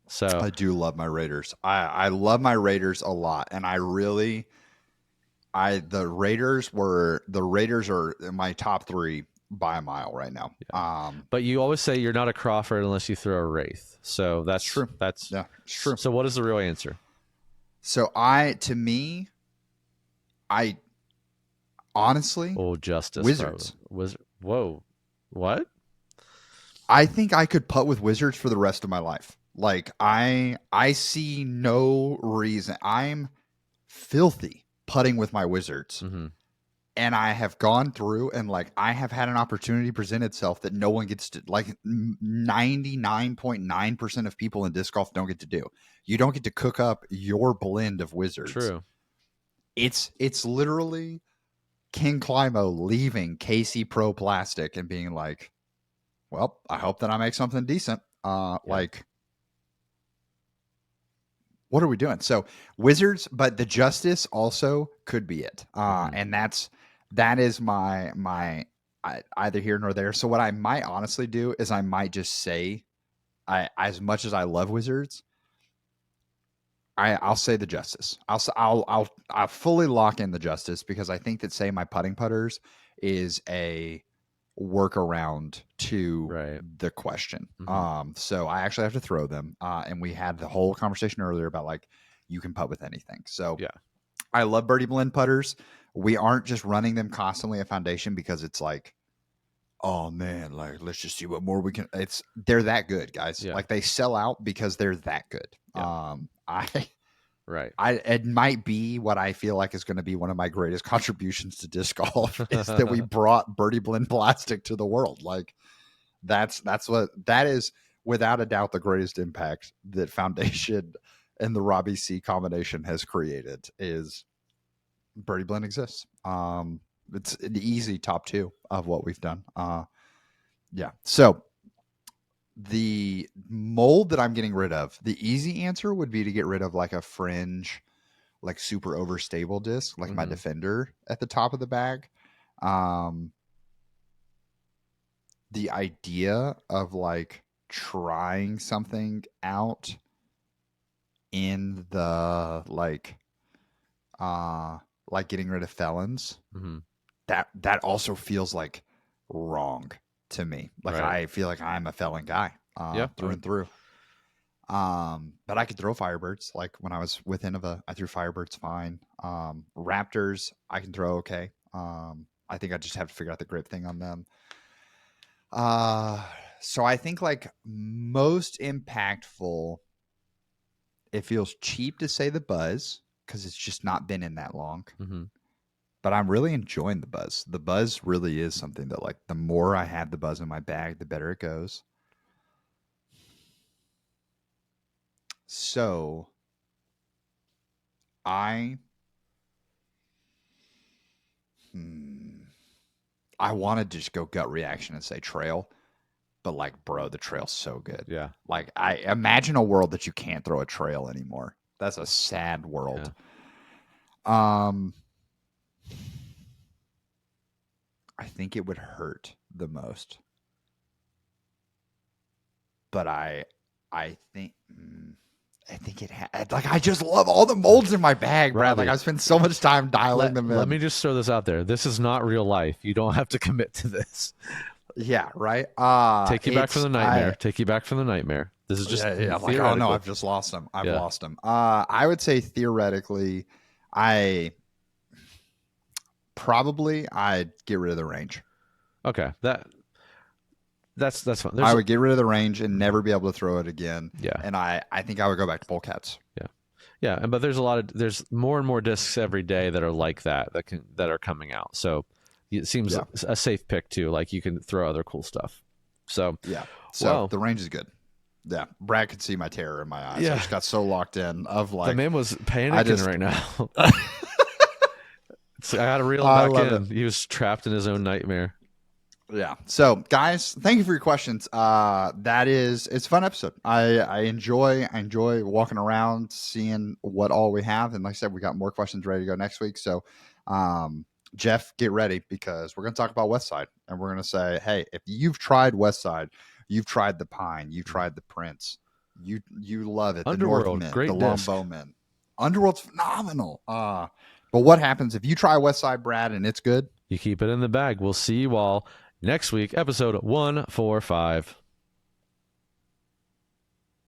So I do love my Raiders. I love my Raiders a lot, and I really I the Raiders are in my top three by a mile right now. yeah, but you always say you're not a Crawford unless you throw a Wraith. So It's true. that's Yeah, it's true. so. What is the real answer? So to me, I honestly, Oh, Justice, probably. Wizards. Was whoa, what? I think I could putt with Wizards for the rest of my life. Like I see no reason. I'm filthy putting with my Wizards. Mm-hmm. And I have gone through and like I have had an opportunity present itself that no one gets to, like 99.9% of people in disc golf don't get to do. You don't get to cook up your blend of Wizards. True. It's literally King Climo leaving KC Pro Plastic and being like, well, I hope that I make something decent. Yeah. Like, what are we doing? So Wizards, but the Justice also could be it. Mm-hmm. And that is my either here nor there. So what I might honestly do is I might just say, I as much as I love Wizards, I'll say the Justice. I'll fully lock in the Justice because I think that say my putting putters is a workaround to Right. the question. Mm-hmm. So I actually have to throw them. And we had the whole conversation earlier about like you can putt with anything. So Yeah. I love Birdie Blend putters. We aren't just running them constantly at foundation because it's like, oh man, like let's just see what more we can. They're that good, guys. Yeah. Like they sell out because they're that good. Yeah. I Right. it might be what I feel like is going to be one of my greatest contributions to disc golf is that we brought Birdie Blend plastic to the world. Like that is without a doubt the greatest impact that Foundation and the Robbie C combination has created is Birdie Blend exists. It's an easy top two of what we've done. Yeah. So the mold that I'm getting rid of, the easy answer would be to get rid of like a fringe, like super overstable disc, like my Mm-hmm. Defender at the top of the bag. Um, the idea of like trying something out in the uh like getting rid of felons, Mm-hmm. that also feels like wrong to me. Like Right. I feel like I'm a felon guy Yeah. through and through. But I could throw Firebirds. Like when I was with Innova, I threw Firebirds fine. Raptors, I can throw okay. I think I just have to figure out the grip thing on them. Uh, so I think like most impactful, it feels cheap to say the Buzz because it's just not been in that long. Mm-hmm. but I'm really enjoying the buzz. The buzz really is something that, like, the more I have the buzz in my bag, the better it goes. So I, hmm, I wanted to just go gut reaction and say trail, but like, bro, the trail's so good. Yeah. Like, I imagine a world that you can't throw a trail anymore. That's a sad Yeah. world. Um, I think it would hurt the most, but I think. I think it had like I just love all the molds in my bag, Brad. Like Robbie, I spend so much time dialing them let in. me just throw this out there. This is not real life. You don't have to commit to this. Yeah, right. Take you back from It's the nightmare. Take you back from the nightmare. This is just yeah. I'm like, oh no, theoretical. I've just lost them. I've Yeah. lost them. I would say theoretically, I probably I'd get rid of the range. Okay. That's fine. I There's would get rid of the range and never be able to throw it again. yeah. And I think I would go back to polecats. Yeah. Yeah, but there's more and more discs every day that are like that are coming out. So it seems Yeah, a safe pick too. Like you can throw other cool stuff. So, yeah. So well, the range is good. Yeah, Brad could see my terror in my eyes. I yeah, just got so locked in of the like man was I panicking just right now. So I had to reel him I back love it. in. He was trapped in his own nightmare. Yeah. So, guys, thank you for your questions. It's a fun episode. I enjoy walking around, seeing what all we have, and like I said, we got more questions ready to go next week. So, um, Jeff, get ready because we're going to talk about West Side, and we're going to say, hey, if you've tried West Side, you've tried the Pine, you've tried the Prince, you love it, the Underworld, Northmen, the great disc. Longbowmen, Underworld's phenomenal. But what happens if you try West Side, Brad, and it's good? You keep it in the bag. We'll see you all next week, episode 145.